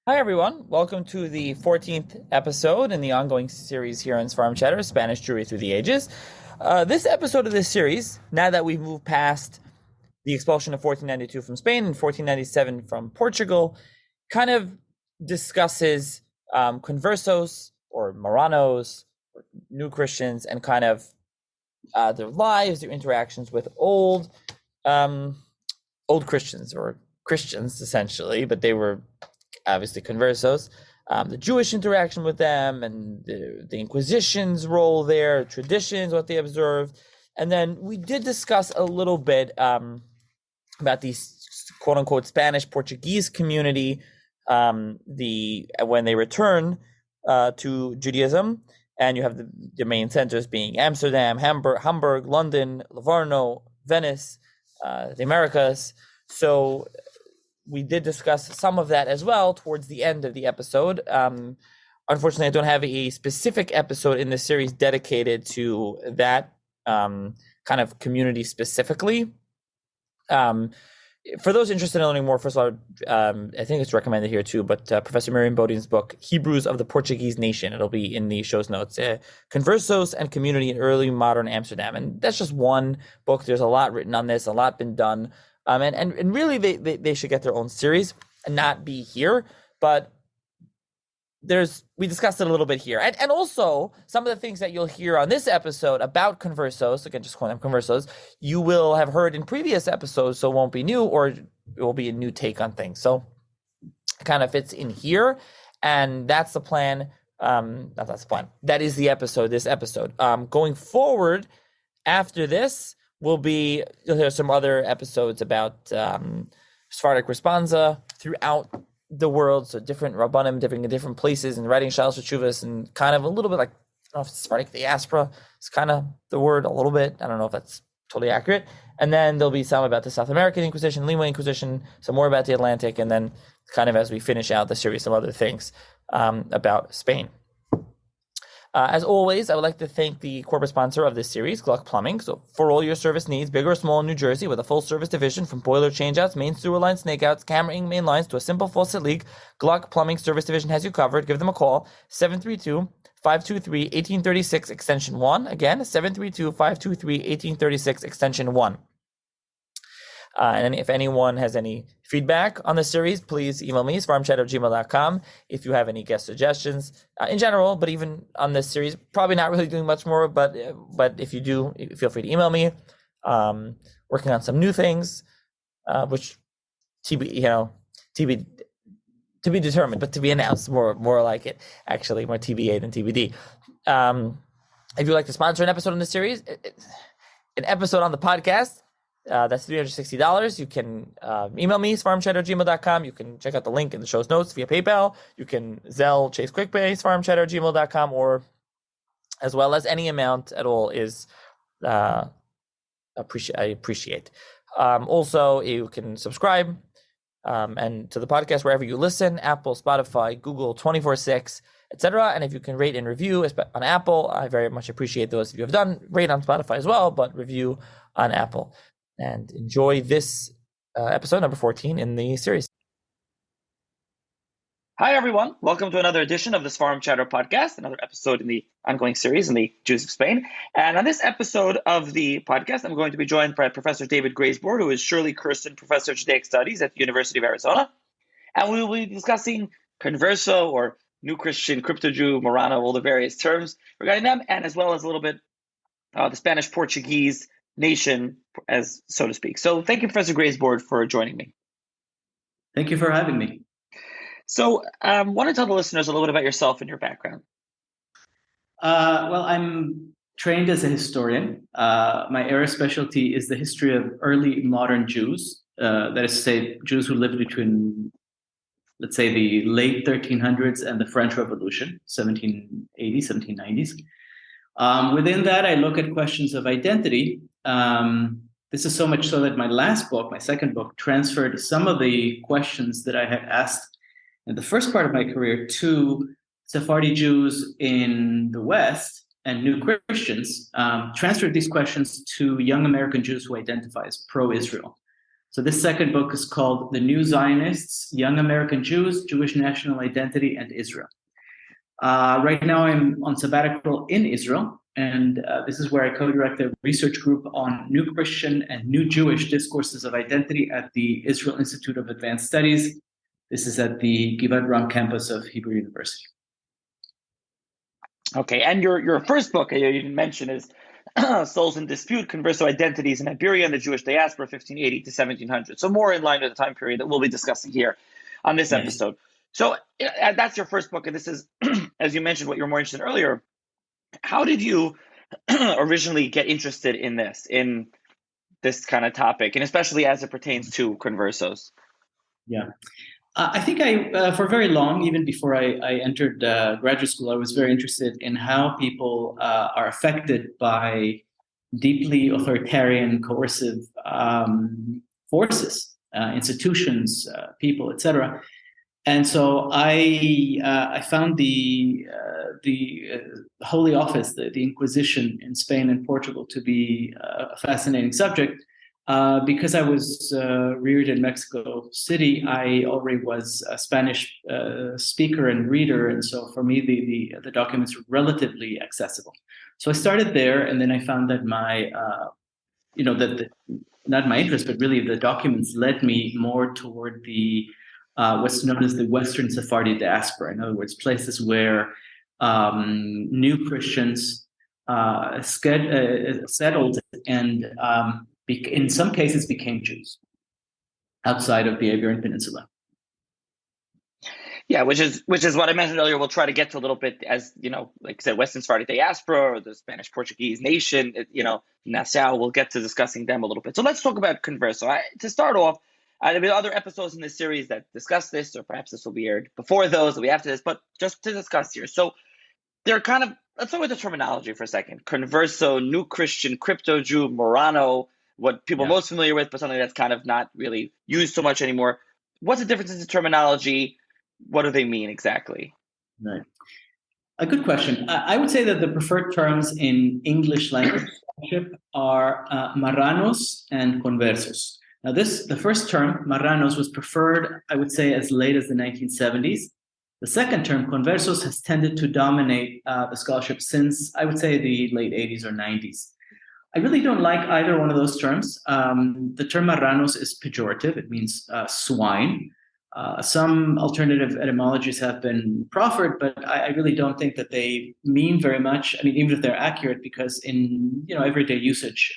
Hi, everyone. Welcome to the 14th episode in the ongoing series here on Farm Chatter, Spanish Jewry through the ages. This episode of this series, now that we've moved past the expulsion of 1492 from Spain and 1497 from Portugal, kind of discusses conversos or marranos, or new Christians, and kind of their lives, their interactions with old Christians or Christians, essentially, but they were obviously conversos, the Jewish interaction with them and the Inquisition's role there, traditions, what they observed. And then we did discuss a little bit about the quote unquote Spanish-Portugese community, when they return to Judaism. And you have the main centers being Amsterdam, Hamburg, London, Livorno, Venice, the Americas. So we did discuss some of that as well towards the end of the episode. Unfortunately, I don't have a specific episode in this series dedicated to that kind of community specifically. For those interested in learning more, first of all, I think it's recommended here too, but Professor Miriam Bodine's book, Hebrews of the Portuguese Nation, it'll be in the show's notes, Conversos and Community in Early Modern Amsterdam. And that's just one book. There's a lot written on this, a lot been done. And really, they should get their own series and not be here. But we discussed it a little bit here. And also, some of the things that you'll hear on this episode about conversos, again, just calling them conversos, you will have heard in previous episodes, so it won't be new, or it will be a new take on things. So it kind of fits in here. And that's the plan. That's the plan. That is this episode. Going forward, after this, you'll hear some other episodes about Sephardic responsa throughout the world, so different rabbanim, different places, and writing shalos v'tshuvos, and kind of a little bit like, I don't know if it's Sephardic diaspora, it's kind of the word a little bit. I don't know if that's totally accurate. And then there'll be some about the South American Inquisition, Lima Inquisition, some more about the Atlantic, and then kind of as we finish out the series, some other things about Spain. As always, I would like to thank the corporate sponsor of this series, Gluck Plumbing. So for all your service needs, big or small in New Jersey, with a full service division from boiler changeouts, main sewer line snakeouts, cameraing main lines to a simple faucet leak, Gluck Plumbing Service Division has you covered. Give them a call, 732-523-1836, extension 1. Again, 732-523-1836, extension 1. And if anyone has any feedback on the series, please email me, farmchat@gmail.com. If you have any guest suggestions in general, but even on this series, probably not really doing much more, but if you do, feel free to email me. Working on some new things, which to be determined, but to be announced, more like it, actually, more TBA than TBD. If you'd like to sponsor an episode in this series, an episode on the podcast, that's $360. You can email me, farmchat@gmail.com. You can check out the link in the show's notes via PayPal. You can Zelle, Chase QuickPay, farmchat@gmail.com, or as well as any amount at all is I appreciate. Also, you can subscribe and to the podcast wherever you listen, Apple, Spotify, Google, 24/6, etc. And if you can rate and review on Apple, I very much appreciate those of you have done. Rate on Spotify as well, but review on Apple. And enjoy this episode number 14 in the series. Hi, everyone. Welcome to another edition of the Farm Chatter podcast, another episode in the ongoing series in the Jews of Spain. And on this episode of the podcast, I'm going to be joined by Professor David Graizbord, who is Shirley Kirsten Professor of Judaic Studies at the University of Arizona. And we will be discussing converso, or New Christian, Crypto Jew, marrano, all the various terms regarding them, and as well as a little bit the Spanish-Portugese nation, as so to speak. So thank you, Professor Graizbord, for joining me. Thank you for having me. So want to tell the listeners a little bit about yourself and your background. Well, I'm trained as a historian. My area specialty is the history of early modern Jews, that is to say, Jews who lived between, let's say, the late 1300s and the French Revolution, 1780s, 1790s. Within that, I look at questions of identity. This is so much so that my second book, transferred some of the questions that I had asked in the first part of my career to Sephardi Jews in the West and new Christians, transferred these questions to young American Jews who identify as pro-Israel. So this second book is called The New Zionists, Young American Jews, Jewish National Identity, and Israel. Right now I'm on sabbatical in Israel, and this is where I co-direct a research group on New Christian and New Jewish discourses of identity at the Israel Institute of Advanced Studies. This is at the Givat Ram campus of Hebrew University. Okay, and your first book you didn't mention is Souls in Dispute, Converso Identities in Iberia and the Jewish Diaspora, 1580 to 1700. So more in line with the time period that we'll be discussing here on this episode. So that's your first book, and this is, as you mentioned, what you were more interested in earlier. How did you originally get interested in this kind of topic, and especially as it pertains to conversos? Yeah. I think for very long, even before I entered graduate school, I was very interested in how people are affected by deeply authoritarian, coercive forces, institutions, people, etc. And so I found the Holy Office, the Inquisition in Spain and Portugal, to be a fascinating subject. Because I was reared in Mexico City, I already was a Spanish speaker and reader, and so for me the documents were relatively accessible. So I started there, and then I found that not my interest, but really the documents led me more toward the what's known as the Western Sephardi diaspora. In other words, places where new Christians settled and in some cases became Jews outside of the Iberian Peninsula. Yeah, which is what I mentioned earlier. We'll try to get to a little bit, as you know, like I said, Western Sephardi diaspora or the Spanish-Portugese nation. Nassau. We'll get to discussing them a little bit. So let's talk about converso. To start off, there'll be other episodes in this series that discuss this, or perhaps this will be aired before those, will be after this. But just to discuss here, so they're kind of, let's start with the terminology for a second. Converso, New Christian, Crypto Jew, Marrano. What people are most familiar with, but something that's kind of not really used so much anymore. What's the difference in the terminology? What do they mean exactly? Right. A good question. I would say that the preferred terms in English language are marranos and conversos. Now the first term, marranos, was preferred, I would say, as late as the 1970s. The second term, conversos, has tended to dominate the scholarship since, I would say, the late 80s or 90s. I really don't like either one of those terms. The term marranos is pejorative. It means swine. Some alternative etymologies have been proffered, but I really don't think that they mean very much. I mean, even if they're accurate, because in everyday usage,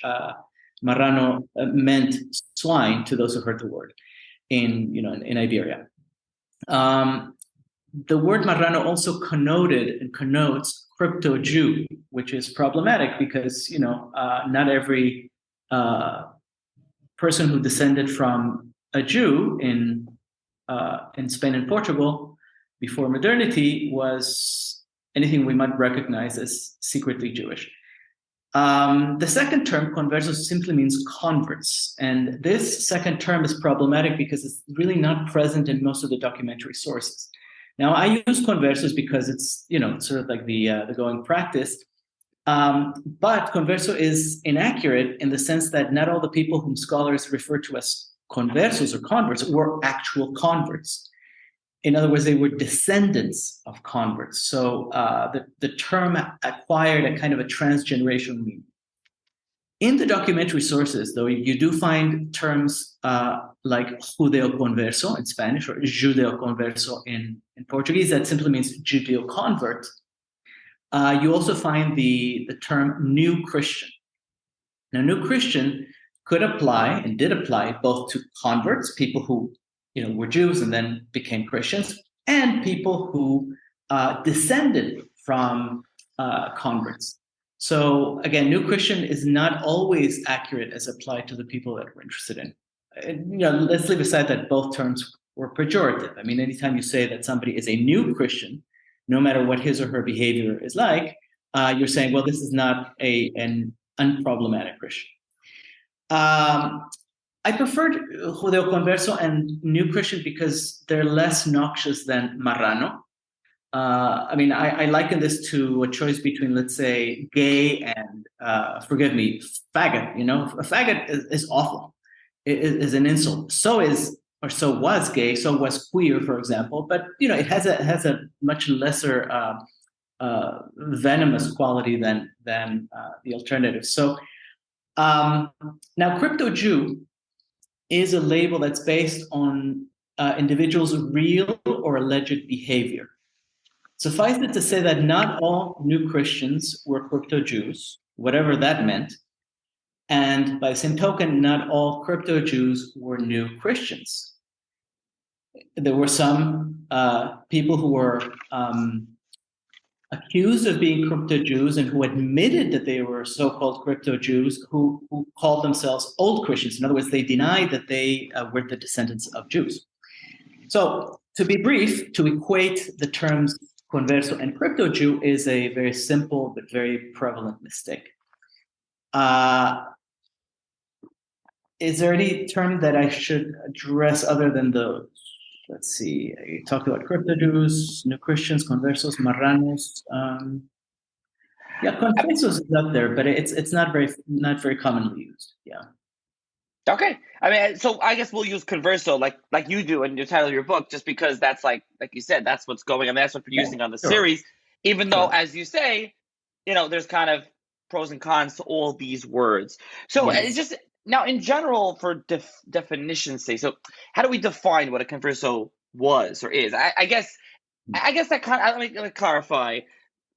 marrano meant swine to those who heard the word in Iberia. The word marrano also connotes crypto Jew, which is problematic because not every person who descended from a Jew in Spain and Portugal before modernity was anything we might recognize as secretly Jewish. The second term, conversos, simply means converts, and this second term is problematic because it's really not present in most of the documentary sources. Now, I use conversos because it's sort of like the going practice, but converso is inaccurate in the sense that not all the people whom scholars refer to as conversos or converts were actual converts. In other words, they were descendants of converts. So the term acquired a kind of a transgenerational meaning. In the documentary sources, though, you do find terms like judeo-converso in Spanish or judeo-converso in Portuguese. That simply means Judeo-convert. You also find the term new Christian. Now, new Christian could apply and did apply both to converts, people who were Jews and then became Christians, and people who descended from converts. So again, new Christian is not always accurate as applied to the people that we're interested in. Let's leave aside that both terms were pejorative. I mean, anytime you say that somebody is a new Christian, no matter what his or her behavior is like, you're saying, well, this is not an unproblematic Christian. I preferred judeo-converso and new Christian because they're less noxious than marrano. I mean, I liken this to a choice between, let's say, gay and, forgive me, faggot. A faggot is awful. is an insult. So was gay, so was queer, for example. But it has a much lesser venomous quality than the alternative. So now, crypto Jew is a label that's based on individuals' real or alleged behavior. Suffice it to say that not all new Christians were crypto Jews, whatever that meant. And by the same token, not all crypto Jews were new Christians. There were some people who were accused of being crypto Jews and who admitted that they were so-called crypto Jews who called themselves old Christians. In other words, they denied that they were the descendants of Jews. So to be brief, to equate the terms converso and crypto Jew is a very simple but very prevalent mistake. Is there any term that I should address other than the, let's see, you talked about crypto Jews, new Christians, conversos, marranos. Conversos is up there, but it's not very commonly used. Yeah. Okay. I mean, so I guess we'll use converso like you do in your title of your book, just because that's like you said, that's what's going. I mean, that's what we're using on the series, even though, as you say, there's kind of pros and cons to all these words. So it's just now in general for definition's sake. So how do we define what a converso was or is? I guess that kind of, let me clarify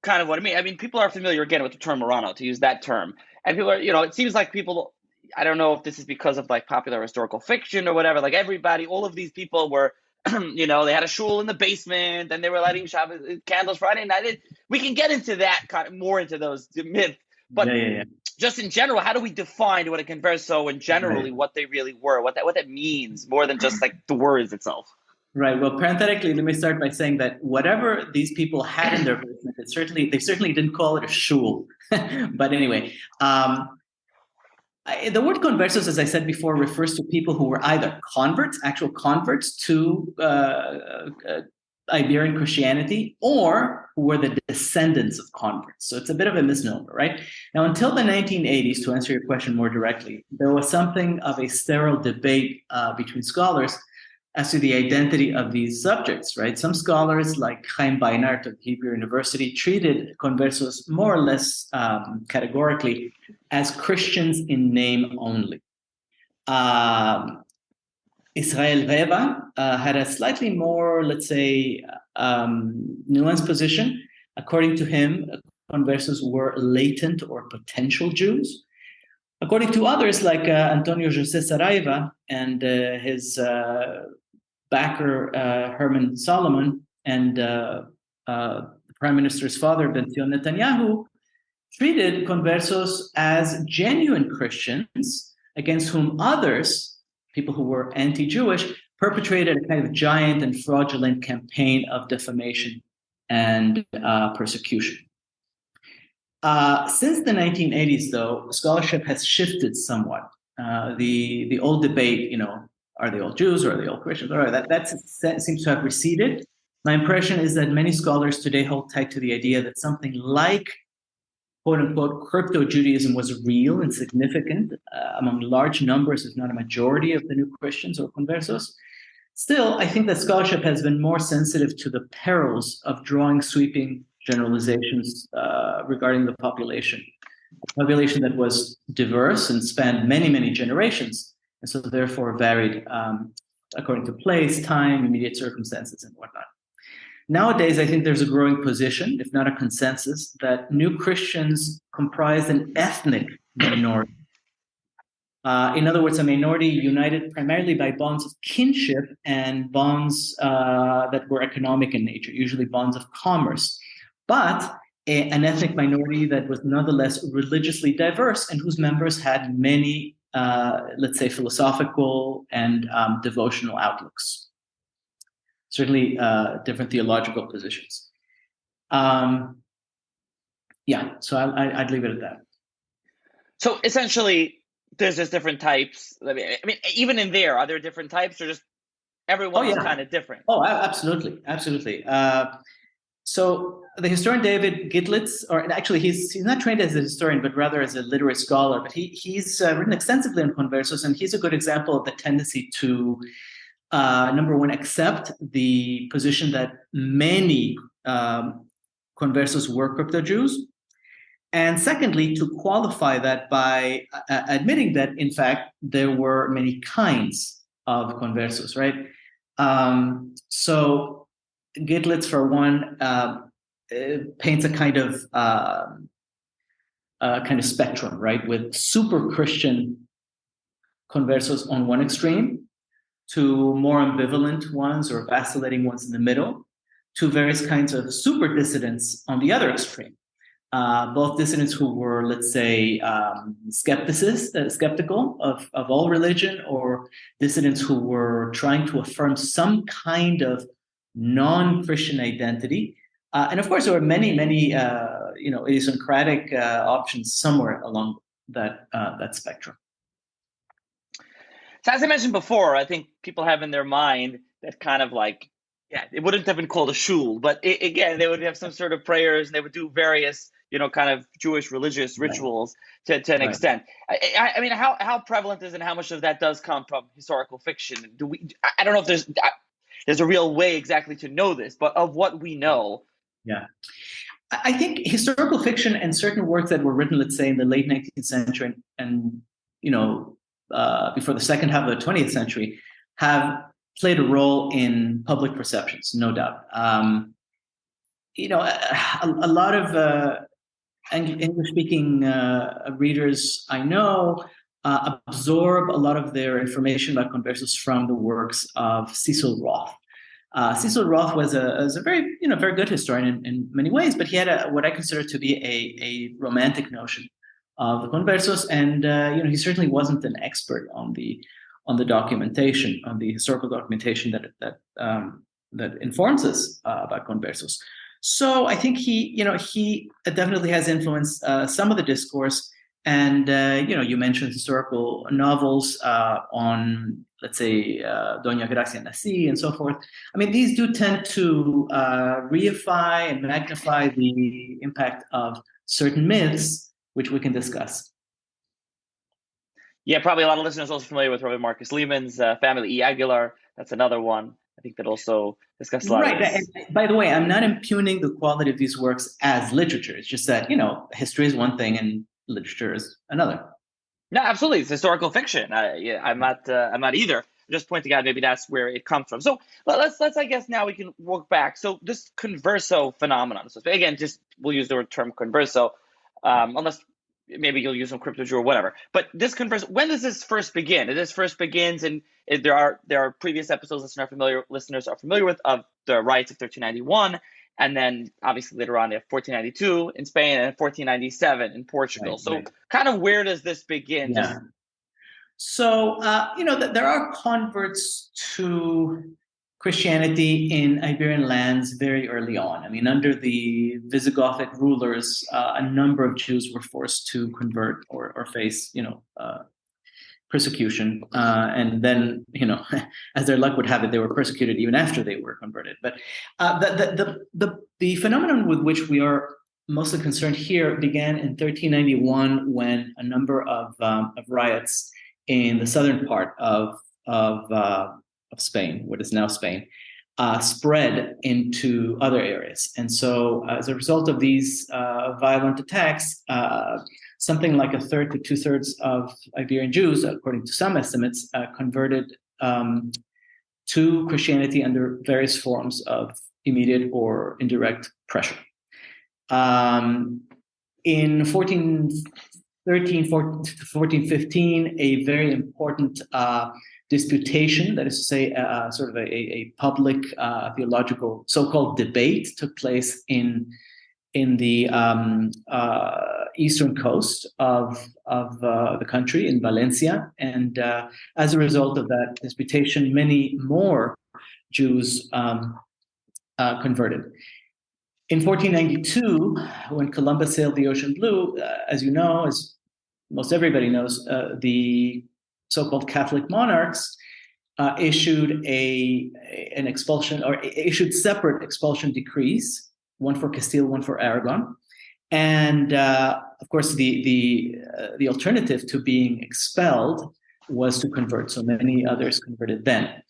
kind of what I mean. I mean, people are familiar again with the term marrano, to use that term, and people are, it seems like people. I don't know if this is because of like popular historical fiction or whatever. Like everybody, all of these people were, they had a shul in the basement and they were lighting Shabbos candles Friday night. We can get into that kind of more into those myths, but just in general, how do we define what a converso and generally what they really were, what that means more than just like the words itself? Right. Well, parenthetically, let me start by saying that whatever these people had in their basement, they certainly didn't call it a shul. But anyway. The word conversos, as I said before, refers to people who were either actual converts to Iberian Christianity, or who were the descendants of converts. So it's a bit of a misnomer, right? Now, until the 1980s, to answer your question more directly, there was something of a sterile debate between scholars as to the identity of these subjects, right? Some scholars, like Chaim Beinart of Hebrew University, treated conversos more or less categorically as Christians in name only. Israel Reba had a slightly more, let's say, nuanced position. According to him, conversos were latent or potential Jews. According to others, like Antonio José Saraiva and his backer Herman Solomon and the Prime Minister's father, Benzion Netanyahu, treated conversos as genuine Christians against whom others, people who were anti-Jewish, perpetrated a kind of giant and fraudulent campaign of defamation and persecution. Since the 1980s, though, scholarship has shifted somewhat. The old debate, are they all Jews or are they all Christians? All right, that seems to have receded. My impression is that many scholars today hold tight to the idea that something like quote-unquote crypto-Judaism was real and significant among large numbers, if not a majority, of the new Christians or conversos. Still, I think that scholarship has been more sensitive to the perils of drawing sweeping generalizations regarding the population. A population that was diverse and spanned many, many generations, and so therefore varied according to place, time, immediate circumstances, and whatnot. Nowadays, I think there's a growing position, if not a consensus, that new Christians comprise an ethnic minority. In other words, a minority united primarily by bonds of kinship and bonds that were economic in nature, usually bonds of commerce, but an ethnic minority that was nonetheless religiously diverse and whose members had many, let's say, philosophical and devotional outlooks. Certainly different theological positions. So I'd leave it at that. So essentially, there's just different types. I mean, even in there, are there different types, or just everyone's kind of different? Oh, absolutely. So the historian David Gidlitz, or actually he's not trained as a historian, but rather as a literary scholar. But he's written extensively on conversos, and he's a good example of the tendency to, number one, accept the position that many conversos were crypto-Jews, and secondly, to qualify that by admitting that, in fact, there were many kinds of conversos, right? So Gidlitz, for one, paints a kind of spectrum, right, with super Christian conversos on one extreme, to more ambivalent ones or vacillating ones in the middle, to various kinds of super dissidents on the other extreme. Both dissidents who were, let's say, skeptical of all religion, or dissidents who were trying to affirm some kind of non-Christian identity. And of course, there were many idiosyncratic options somewhere along that spectrum. So as I mentioned before, I think people have in their mind that kind of like, it wouldn't have been called a shul, but again, they would have some sort of prayers, and they would do various, kind of Jewish religious rituals to an extent. I mean, how prevalent is it, and how much of that does come from historical fiction? I don't know if there's a real way exactly to know this, but of what we know. Yeah. I think historical fiction and certain works that were written, let's say, in the late 19th century and before the second half of the 20th century, have played a role in public perceptions, no doubt. A lot of English-speaking readers I know absorb a lot of their information about conversos from the works of Cecil Roth. Cecil Roth was a very good historian in many ways, but he had what I consider to be a romantic notion of the conversos, and he certainly wasn't an expert on the documentation, on the historical documentation that informs us about conversos. So I think he definitely has influenced some of the discourse. And you mentioned historical novels on, let's say, Doña Gracia Nasi and so forth. I mean, these do tend to reify and magnify the impact of certain myths, which we can discuss. Yeah, probably a lot of listeners also familiar with Robert Marcus Lehman's Family E. Aguilar. That's another one I think that also discusses a lot of this. And by the way, I'm not impugning the quality of these works as literature. It's just that, history is one thing and literature is another. No, absolutely. It's historical fiction. I'm not either. I'm just pointing out maybe that's where it comes from. So let's I guess now we can work back. So this converso phenomenon. So again, just we'll use the term converso, unless maybe you'll use some crypto-Jew or whatever. But this converso, when does this first begin? This first begins, and there are previous episodes listeners are familiar with, of the riots of 1391. And then obviously later on, they have 1492 in Spain and 1497 in Portugal. Right. Kind of where does this begin? Yeah. So, there are converts to Christianity in Iberian lands very early on. I mean, under the Visigothic rulers, a number of Jews were forced to convert or face, persecution, and then as their luck would have it, they were persecuted even after they were converted. But the phenomenon with which we are mostly concerned here began in 1391, when a number of riots in the southern part of Spain, what is now Spain, spread into other areas. And so as a result of these violent attacks, something like a third to two-thirds of Iberian Jews, according to some estimates, converted to Christianity under various forms of immediate or indirect pressure. In 1413 to 1415, a very important disputation, that is to say, sort of a public theological so-called debate, took place in the eastern coast of the country, in Valencia, and as a result of that disputation, many more Jews converted. In 1492, when Columbus sailed the ocean blue, as you know, as most everybody knows, the so-called Catholic monarchs issued an expulsion, or issued separate expulsion decrees one for Castile, one for Aragon. And of course, the alternative to being expelled was to convert. So many others converted then.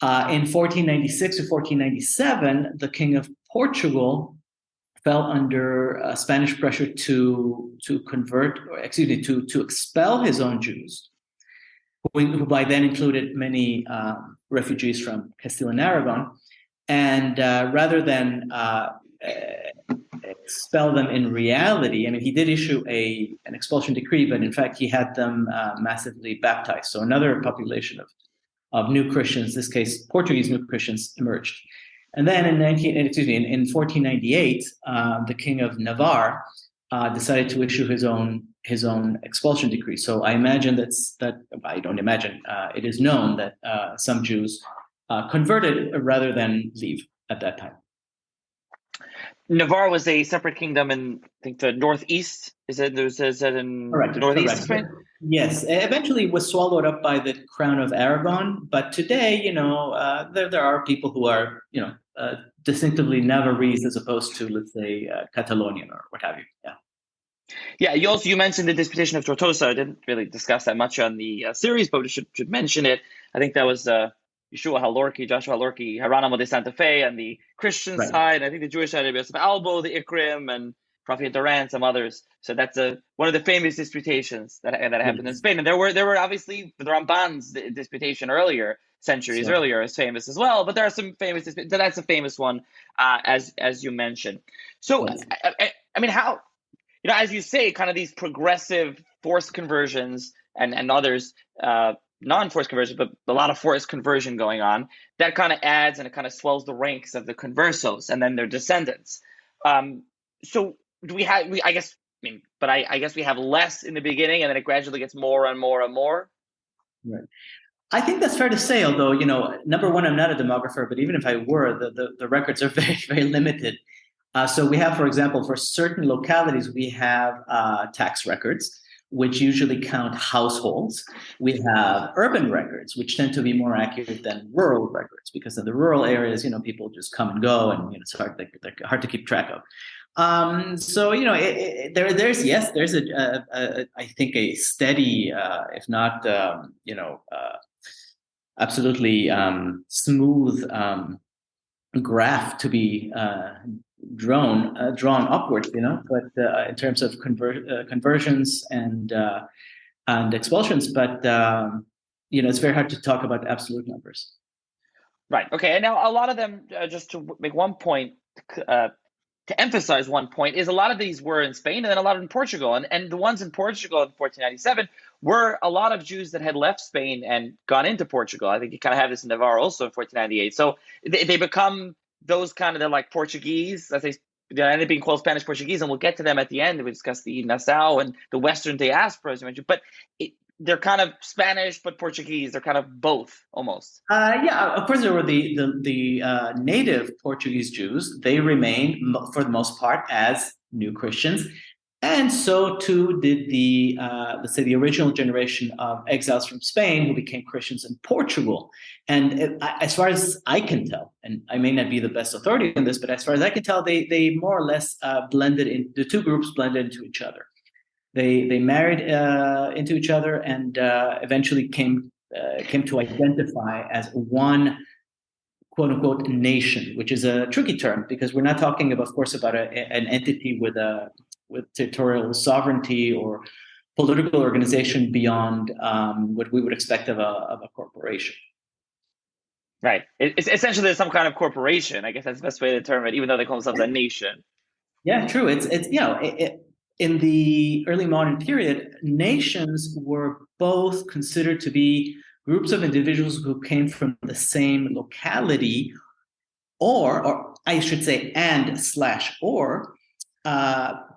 In 1496 to 1497, the King of Portugal fell under Spanish pressure to convert, or excuse me, to expel his own Jews, who by then included many refugees from Castile and Aragon. And rather than expel them in reality, I mean, he did issue an expulsion decree, but in fact, he had them massively baptized. So another population of new Christians, in this case, Portuguese new Christians, emerged. And then in 1498, the King of Navarre decided to issue his own expulsion decree. So I imagine it is known that some Jews converted rather than leave at that time. Navarre was a separate kingdom in, I think, the northeast. Is it in Correct, the northeast correct. of Spain? Yes, eventually was swallowed up by the Crown of Aragon. But today, there are people who are, distinctively Navarrese as opposed to, let's say, Catalonian or what have you. Yeah. Yeah, you mentioned the Disputation of Tortosa. I didn't really discuss that much on the series, but we should mention it. I think that was Joshua Halorki, Hieronymo de Santa Fe on the Christian side. I think the Jewish side, Yosef Albo, the Ikrim, and Prophet Duran, some others. So that's one of the famous disputations that happened in Spain. And there were obviously the Ramban's disputation centuries earlier is famous as well. But there are some famous disputations. So that's a famous one, as you mentioned. So I mean, how, as you say, kind of these progressive forced conversions and others, non-forced conversion, but a lot of forced conversion going on, that kind of adds and it kind of swells the ranks of the conversos and then their descendants. So I guess we have less in the beginning and then it gradually gets more and more and more. Right. I think that's fair to say, although, number one, I'm not a demographer, but even if I were, the records are very, very limited. So we have, for example, for certain localities, we have tax records, which usually count households. We have urban records, which tend to be more accurate than rural records, because in the rural areas, people just come and go, and it's hard to keep track of. So there's I think a steady, if not absolutely smooth graph to be drawn upwards, but in terms of conversions and expulsions, but it's very hard to talk about absolute numbers. Right. Okay. And now a lot of them, just to make one point, to emphasize one point, is a lot of these were in Spain and then a lot in Portugal. And the ones in Portugal in 1497 were a lot of Jews that had left Spain and gone into Portugal. I think you kind of have this in Navarre also in 1498. So they become those they're like Portuguese, as they end up being called Spanish-Portugese, and we'll get to them at the end. We discuss the Nassau and the Western diaspora, as you mentioned. But they're kind of Spanish, but Portuguese. They're kind of both, almost. Of course, there were the native Portuguese Jews. They remained, for the most part, as new Christians. And so too did the original generation of exiles from Spain who became Christians in Portugal. And as far as I can tell, and I may not be the best authority on this, but as far as I can tell, they more or less the two groups blended into each other. They married into each other and eventually came to identify as one quote unquote nation, which is a tricky term because we're not talking, of course, about an entity with territorial sovereignty or political organization beyond what we would expect of a corporation. Right. It's essentially some kind of corporation. I guess that's the best way to term it, even though they call themselves a nation. Yeah, true. It's in the early modern period, nations were both considered to be groups of individuals who came from the same locality, or I should say, or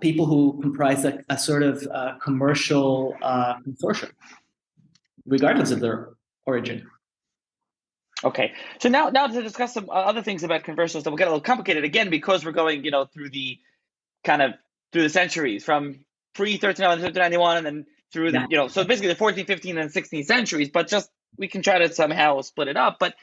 people who comprise a sort of commercial consortium, regardless of their origin. Okay, so now to discuss some other things about conversos that will get a little complicated again because we're going, through the centuries from pre-1391 to 1391 and then through so basically the 14th, 15th, and 16th centuries. But just we can try to somehow split it up. But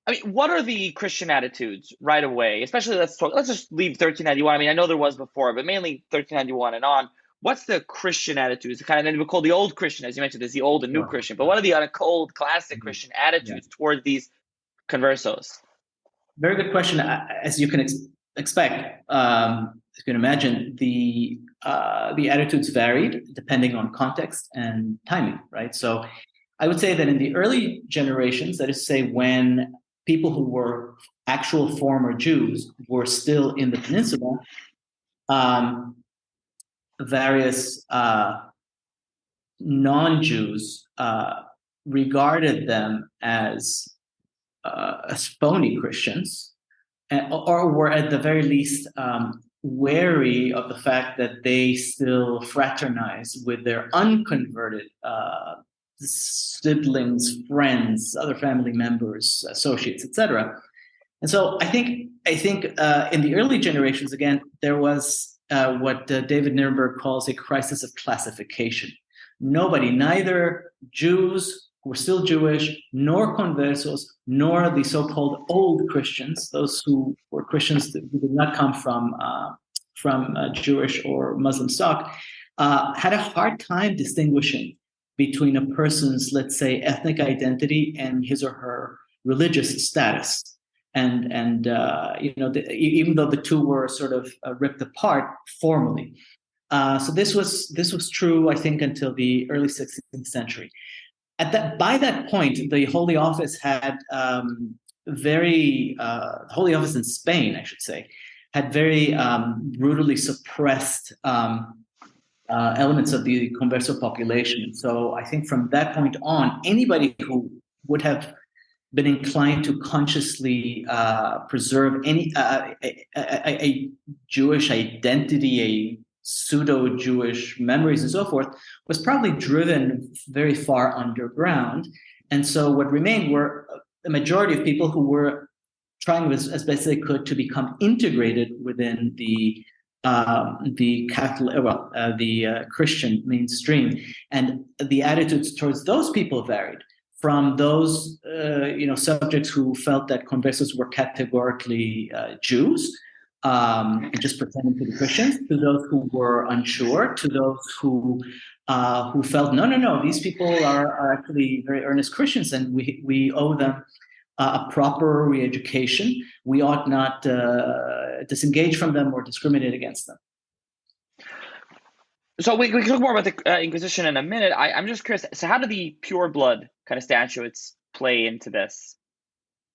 I mean, what are the Christian attitudes right away? Especially, let's just leave 1391. I mean, I know there was before, but mainly 1391 and on. What's the Christian attitudes? The kind of, then we call the old Christian, as you mentioned, there's the old and new Christian. But what are the old classic Christian attitudes toward these conversos? Very good question. As you can expect, you can imagine the attitudes varied depending on context and timing, right? So I would say that in the early generations, that is to say when people who were actual former Jews were still in the peninsula, various non-Jews regarded them as phony Christians, or were at the very least wary of the fact that they still fraternize with their unconverted siblings, friends, other family members, associates, etc. And so I think in the early generations, again, there was what David Nirenberg calls a crisis of classification. Nobody, neither Jews who were still Jewish, nor conversos, nor the so-called old Christians, those who were Christians who did not come from Jewish or Muslim stock, had a hard time distinguishing between a person's, let's say, ethnic identity and his or her religious status. And even though the two were sort of ripped apart formally. So this was true, I think, until the early 16th century. By that point, the Holy Office had Holy Office in Spain, I should say, had very brutally suppressed elements of the converso population. So I think from that point on, anybody who would have been inclined to consciously preserve any a Jewish identity, a pseudo-Jewish memories and so forth, was probably driven very far underground. And so what remained were a majority of people who were trying as best they could to become integrated within the Catholic, the Christian mainstream. And the attitudes towards those people varied from those subjects who felt that conversos were categorically Jews, and just pretending to be Christians, to those who were unsure, to those who felt no, these people are actually very earnest Christians, and we owe them a proper re-education. We ought not disengage from them or discriminate against them. So we can talk more about the Inquisition in a minute. I'm just curious. So how do the pure blood kind of statutes play into this?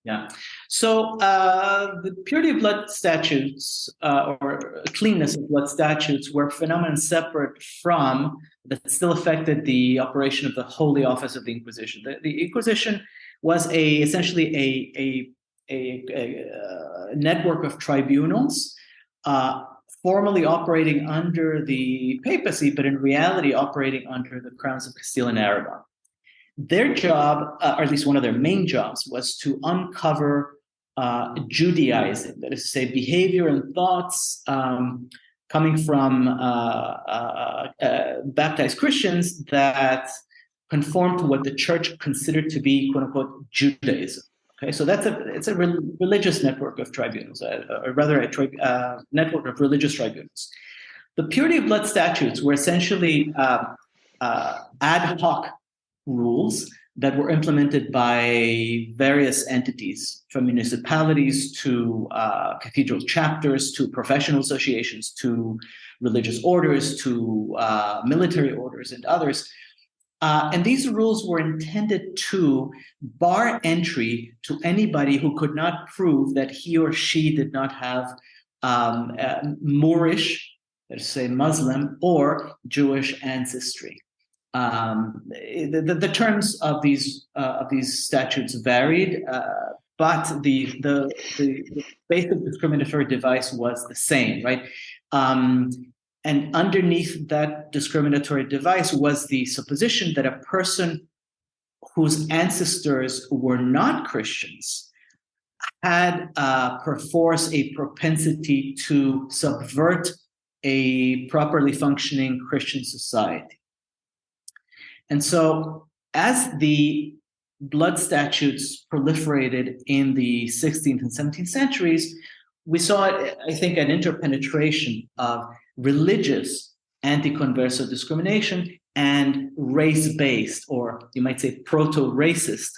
Yeah. So the purity of blood statutes or cleanness of blood statutes were phenomenon separate from that still affected the operation of the Holy Office of the Inquisition. The Inquisition was essentially a network of tribunals formally operating under the papacy, but in reality operating under the crowns of Castile and Aragon. Their job, or at least one of their main jobs, was to uncover Judaism, that is to say, behavior and thoughts coming from baptized Christians that conform to what the church considered to be, quote unquote, Judaism. Okay, so it's a religious network of tribunals, or rather a network of religious tribunals. The purity of blood statutes were essentially ad hoc rules that were implemented by various entities, from municipalities to cathedral chapters to professional associations to religious orders to military orders and others. And these rules were intended to bar entry to anybody who could not prove that he or she did not have Moorish, let's say Muslim, or Jewish ancestry. The terms of these statutes varied, but the basic discriminatory device was the same, right? And underneath that discriminatory device was the supposition that a person whose ancestors were not Christians had perforce a propensity to subvert a properly functioning Christian society. And so as the blood statutes proliferated in the 16th and 17th centuries, we saw, I think, an interpenetration of religious anti-converso discrimination and race-based, or you might say proto-racist,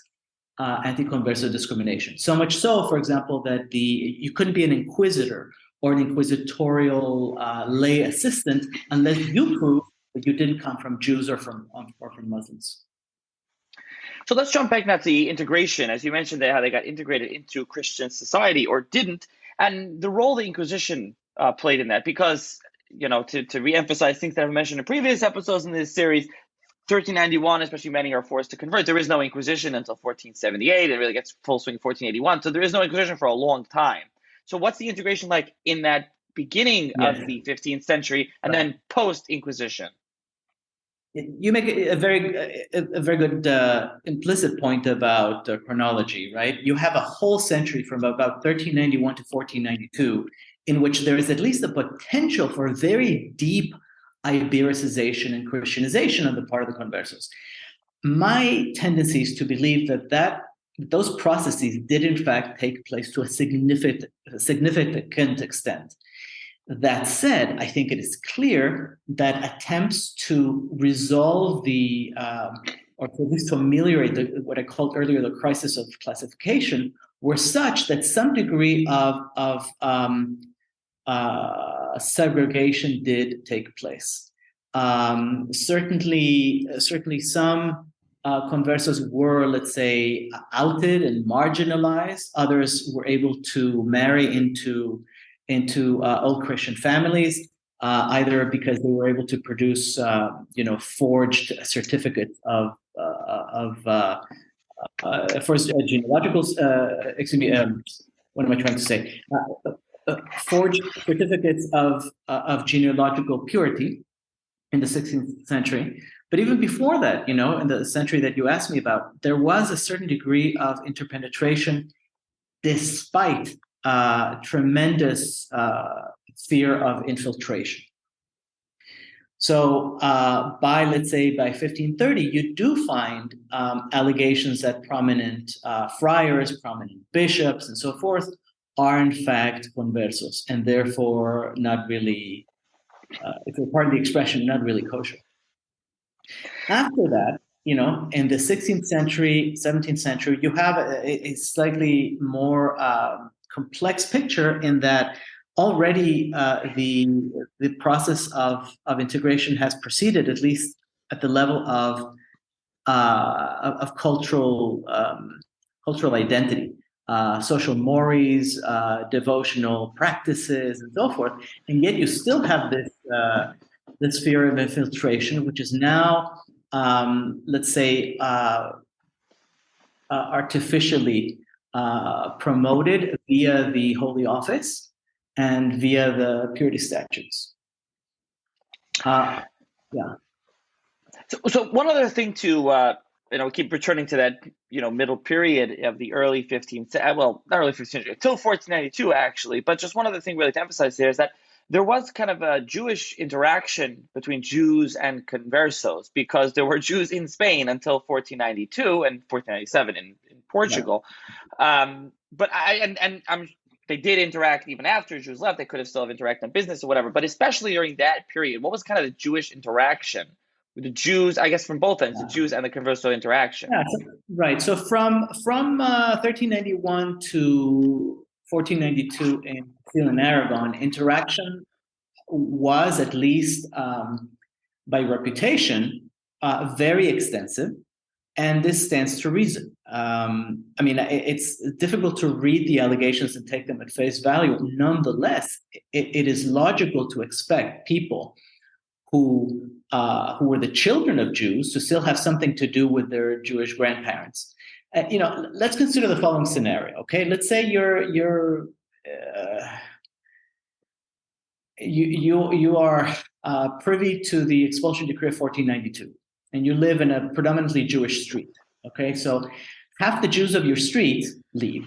anti-converso discrimination. So much so, for example, that you couldn't be an inquisitor or an inquisitorial lay assistant unless you proved that you didn't come from Jews or from Muslims. So let's jump back now to the integration. As you mentioned, how they got integrated into Christian society or didn't, and the role the Inquisition played in that. Because, to re-emphasize things that I've mentioned in previous episodes in this series, 1391, especially many are forced to convert. There is no Inquisition until 1478. It really gets full swing 1481. So there is no Inquisition for a long time. So what's the integration like in that beginning of the 15th century and then post-Inquisition? You make a very good implicit point about chronology, right? You have a whole century from about 1391 to 1492 in which there is at least the potential for very deep Ibericization and Christianization on the part of the conversos. My tendency is to believe that those processes did in fact take place to a significant extent. That said, I think it is clear that attempts to resolve or at least to ameliorate what I called earlier the crisis of classification were such that some degree of segregation did take place. Certainly some conversos were, let's say, outed and marginalized. Others were able to marry into old Christian families, either because they were able to produce, forged certificates for genealogical. What am I trying to say? Forged certificates of genealogical purity in the 16th century. But even before that, in the century that you asked me about, there was a certain degree of interpenetration, despite tremendous fear of infiltration. So by 1530, you do find allegations that prominent friars, prominent bishops, and so forth are in fact conversos, and therefore not really, if you're part of the expression, not really kosher. After that, in the 16th century, 17th century, you have a slightly more complex picture in that already the process of integration has proceeded, at least at the level of cultural identity, social mores, devotional practices, and so forth. And yet you still have this fear of infiltration, which is now, artificially promoted via the Holy Office and via the purity statutes. So one other thing to keep returning to that middle period of the early 15th, well, not early 15th century, until 1492 actually, but just one other thing really to emphasize there is that there was kind of a Jewish interaction between Jews and conversos, because there were Jews in Spain until 1492 and 1497 in Portugal. Right. But they did interact even after Jews left. They could have still have interacted on business or whatever. But especially during that period, what was kind of the Jewish interaction with the Jews, I guess from both ends, the Jews and the converso interaction? Yeah, right. So from 1391 to 1492 in Castile and Aragon, interaction was, at least by reputation, very extensive, and this stands to reason. It's difficult to read the allegations and take them at face value. Nonetheless, it is logical to expect people who were the children of Jews to still have something to do with their Jewish grandparents. Let's consider the following scenario. Okay, let's say you are privy to the expulsion decree of 1492, and you live in a predominantly Jewish street. Okay, so half the Jews of your street leave,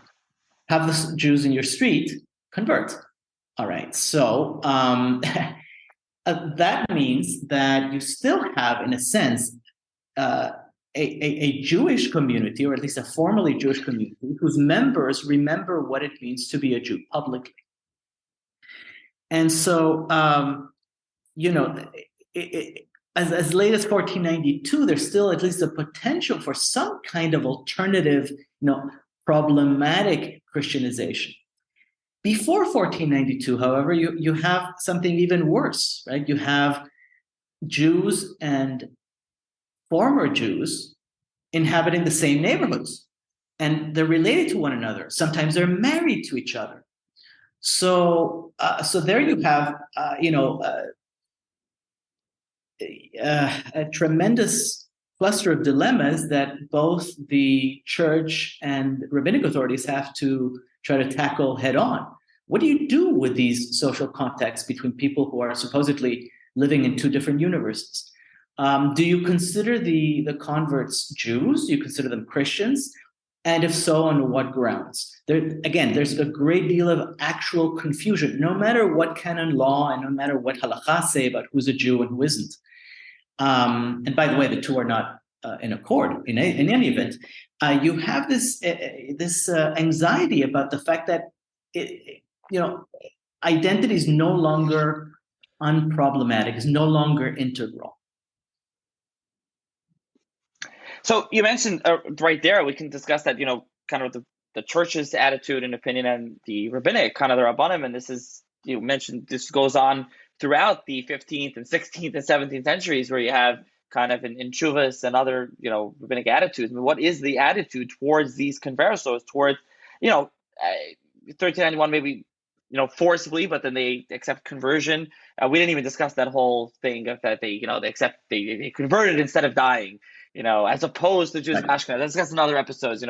half the Jews in your street convert. All right, so that means that you still have, in a sense, a Jewish community, or at least a formerly Jewish community, whose members remember what it means to be a Jew publicly. And so, as late as 1492, there's still at least a potential for some kind of alternative, problematic Christianization. Before 1492, however, you have something even worse, right? You have Jews and former Jews inhabiting the same neighborhoods, and they're related to one another. Sometimes they're married to each other. So there you have, a tremendous cluster of dilemmas that both the church and rabbinic authorities have to try to tackle head on. What do you do with these social contexts between people who are supposedly living in two different universes? Do you consider the converts Jews? Do you consider them Christians? And if so, on what grounds? There's a great deal of actual confusion, no matter what canon law and no matter what halakha say about who's a Jew and who isn't. And by the way, the two are not in accord in any event. You have this anxiety about the fact that identity is no longer unproblematic, is no longer integral. So you mentioned right there, we can discuss that, kind of the church's attitude and opinion and the rabbinic, kind of the rabbanim, and you mentioned this goes on throughout the 15th and 16th and 17th centuries, where you have kind of in chuvas and other, rabbinic attitudes. I mean, what is the attitude towards these conversos, towards, 1391 maybe, forcibly, but then they accept conversion. We didn't even discuss that whole thing of that they converted instead of dying, as opposed to Jews of Ashkenaz. That's another episode,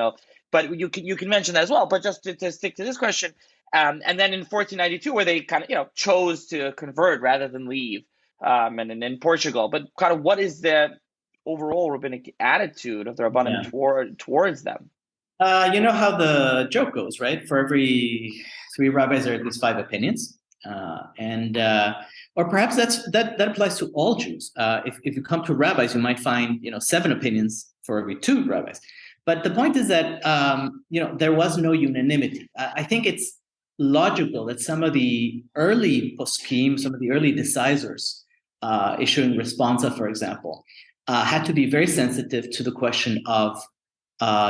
but you can mention that as well. But just to stick to this question, and then in 1492, where they kind of, chose to convert rather than leave, and in Portugal. But kind of what is the overall rabbinic attitude of the Rabbanim towards them? You know how the joke goes, right? For every 3 rabbis, there are at least 5 opinions. Or perhaps that applies to all Jews. If you come to rabbis, you might find 7 opinions for every 2 rabbis. But the point is that there was no unanimity. I think it's logical that some of the early poskim, some of the early decisors issuing responsa, for example, had to be very sensitive to the question of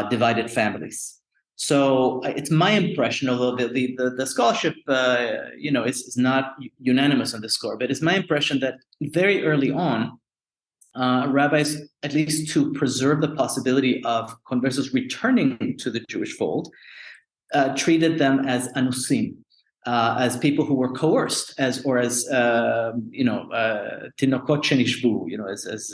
divided families. So it's my impression, although the scholarship, is not unanimous on this score, but it's my impression that very early on, rabbis, at least to preserve the possibility of conversos returning to the Jewish fold, treated them as anusim, as people who were coerced, as tinokot shenishbu, as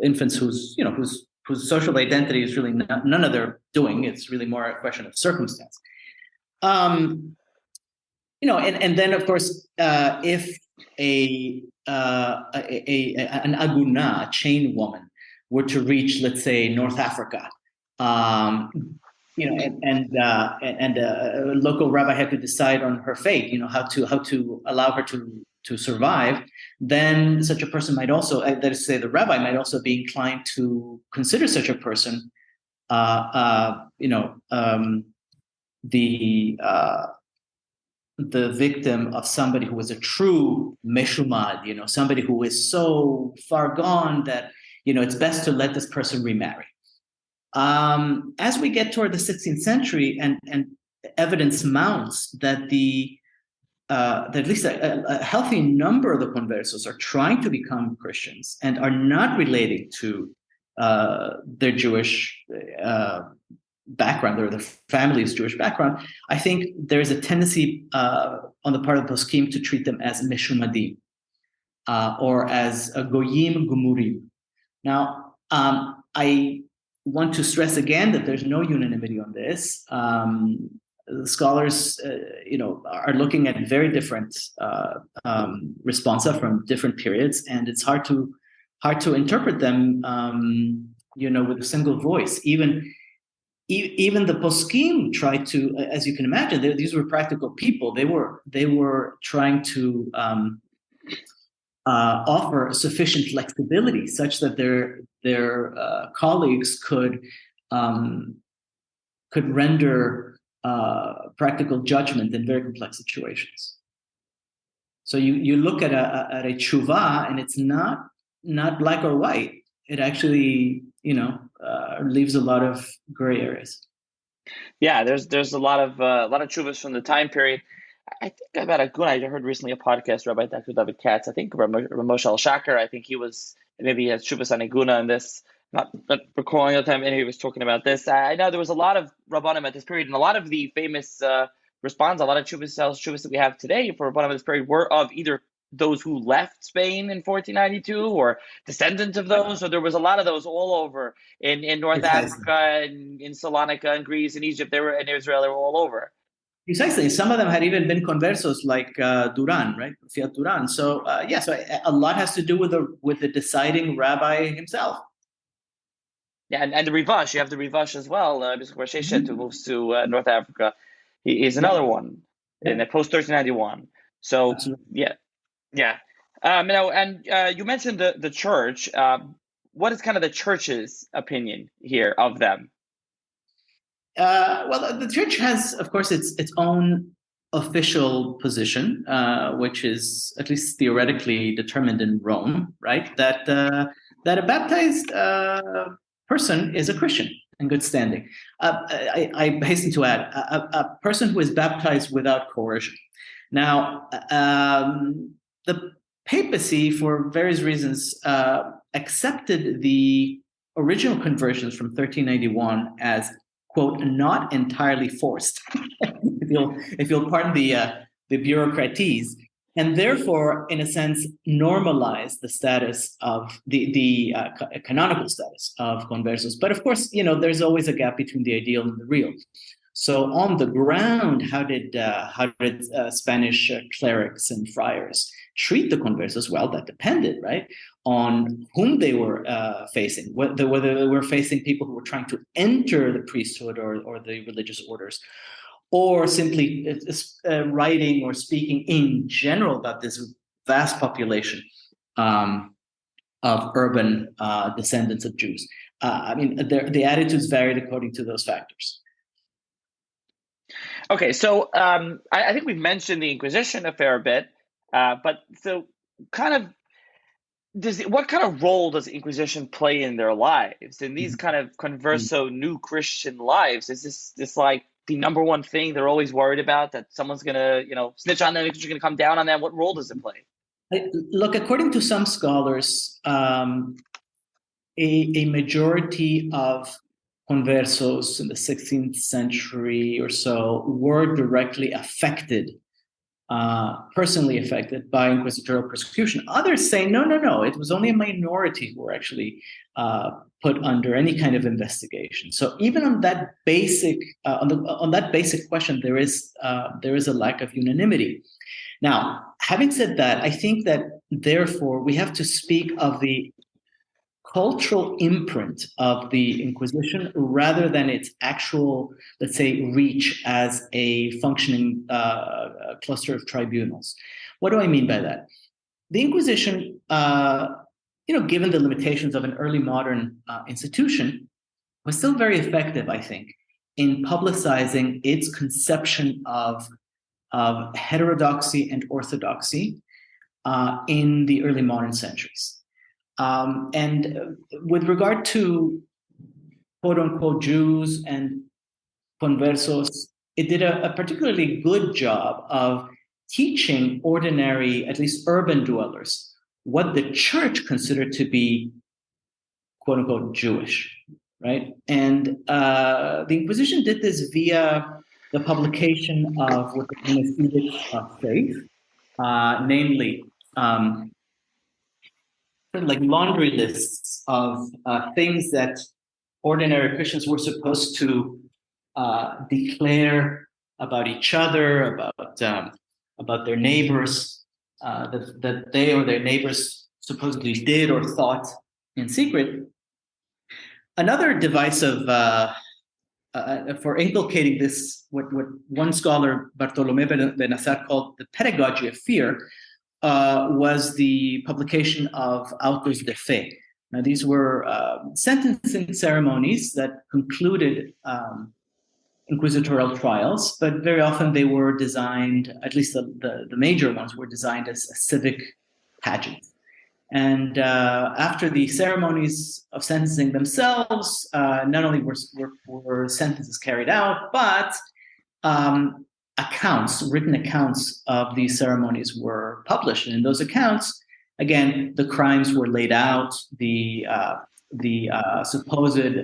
infants whose social identity is really none of their doing. It's really more a question of circumstance. And then of course, if an aguna, a chain woman, were to reach, let's say, North Africa, and a local rabbi had to decide on her fate, how to allow her to survive, then such a person might also, that is to say, the rabbi might also be inclined to consider such a person, the victim of somebody who was a true meshumad, somebody who is so far gone that, it's best to let this person remarry. As we get toward the 16th century and evidence mounts that that at least a healthy number of the conversos are trying to become Christians and are not relating to their Jewish background or their family's Jewish background, I think there's a tendency on the part of the poskim to treat them as meshumadim or as goyim gumurim. Now, I want to stress again that there's no unanimity on this. The scholars, are looking at very different responsa from different periods, and it's hard to interpret them, with a single voice. Even the poskim tried to, as you can imagine, these were practical people. They were trying to offer sufficient flexibility such that their colleagues could render practical judgment in very complex situations. So you look at a tshuva, and it's not black or white. It actually, leaves a lot of gray areas. Yeah, there's a lot of tshuvas from the time period. I think about a good. I heard recently a podcast, Rabbi Dr. David Katz. I think Ramosha Al-Shaker. I think he has tshuvas on Iguna in this. Not recalling the time, and he was talking about this. I know there was a lot of Rabbanim at this period, and a lot of the famous responds, a lot of tshuvas that we have today for Rabbanim at this period were of either those who left Spain in 1492 or descendants of those. So there was a lot of those all over in North Africa, in Salonika, in Greece, in Egypt. They were in Israel. They were all over. Precisely. Some of them had even been conversos, like Duran, right? Fiat Duran. So so a lot has to do with the deciding rabbi himself. Yeah, and the Rivash. You have the Rivash as well. Bishop Sheshet, who moves to North Africa. He is another one in the post 1391. So absolutely. Yeah. You mentioned the church. What is kind of the church's opinion here of them? Well, the church has, of course, its own official position, which is at least theoretically determined in Rome, right? That a baptized person is a Christian in good standing. I hasten to add, a person who is baptized without coercion. Now, the papacy, for various reasons, accepted the original conversions from 1391 as, quote, not entirely forced, if you'll pardon the bureaucratese, and therefore, in a sense, normalized the status of the canonical status of conversos. But of course, there's always a gap between the ideal and the real. So on the ground, how did Spanish clerics and friars treat the conversos? Well, that depended, right, on whom they were facing, whether they were facing people who were trying to enter the priesthood or the religious orders, or simply writing or speaking in general about this vast population of urban descendants of Jews. The attitudes varied according to those factors. Okay, so I think we've mentioned the Inquisition a fair bit, but so kind of what kind of role does Inquisition play in their lives, in these kind of converso new Christian lives? Is this like the number one thing they're always worried about, that someone's gonna snitch on them, Inquisition gonna come down on them? What role does it play? Look, according to some scholars, a majority of conversos in the 16th century or so were directly affected, personally affected by inquisitorial persecution. Others say, no, it was only a minority who were actually put under any kind of investigation. So even on that basic question, there is a lack of unanimity. Now, having said that, I think that therefore we have to speak of the cultural imprint of the Inquisition rather than its actual, let's say, reach as a functioning cluster of tribunals. What do I mean by that? The Inquisition, given the limitations of an early modern institution, was still very effective, I think, in publicizing its conception of heterodoxy and orthodoxy in the early modern centuries. And with regard to quote unquote Jews and conversos, it did a particularly good job of teaching ordinary, at least urban dwellers, what the church considered to be quote unquote Jewish, right? And the Inquisition did this via the publication of what the name is edicts of faith, namely like laundry lists of things that ordinary Christians were supposed to declare about each other, about their neighbors, that they or their neighbors supposedly did or thought in secret. Another device for inculcating this, what one scholar, Bartolomé Benassar, called the pedagogy of fear, was the publication of autos de fe. Now, these were sentencing ceremonies that concluded inquisitorial trials, but very often they were designed, at least the major ones were designed as a civic pageant. And after the ceremonies of sentencing themselves, not only were sentences carried out, but written accounts of these ceremonies were published. And in those accounts, again, the crimes were laid out, the supposed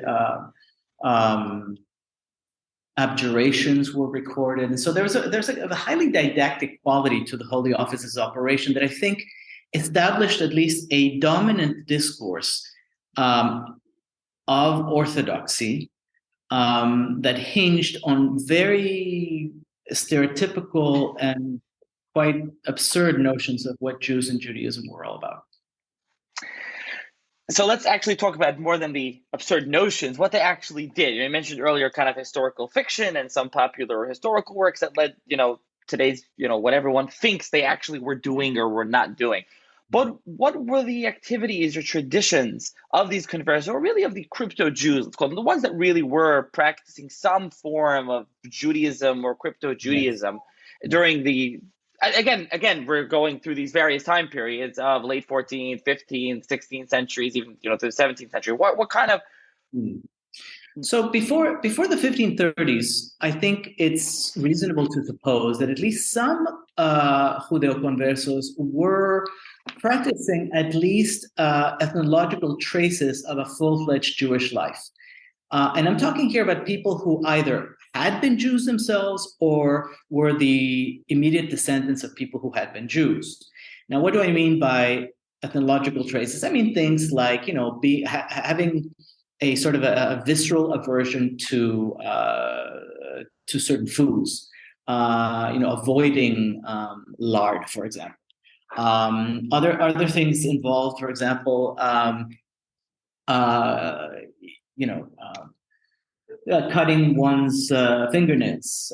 abjurations were recorded. And so there's a highly didactic quality to the Holy Office's operation that I think established at least a dominant discourse of orthodoxy that hinged on very stereotypical and quite absurd notions of what Jews and Judaism were all about. So let's actually talk about more than the absurd notions, what they actually did. You mentioned earlier kind of historical fiction and some popular historical works that led, today's, what everyone thinks they actually were doing or were not doing. But what were the activities or traditions of these conversos, or really of the crypto-Jews, let's call them, the ones that really were practicing some form of Judaism or crypto-Judaism during the, again, we're going through these various time periods of late 14th, 15th, 16th centuries, even, to the 17th century. What kind of... So before the 1530s, I think it's reasonable to suppose that at least some Judeo-conversos were practicing at least ethnological traces of a full-fledged Jewish life. And I'm talking here about people who either had been Jews themselves or were the immediate descendants of people who had been Jews. Now, what do I mean by ethnological traces? I mean things like, having a sort of a visceral aversion to certain foods, avoiding lard, for example. Other things involved, for example, cutting one's fingernails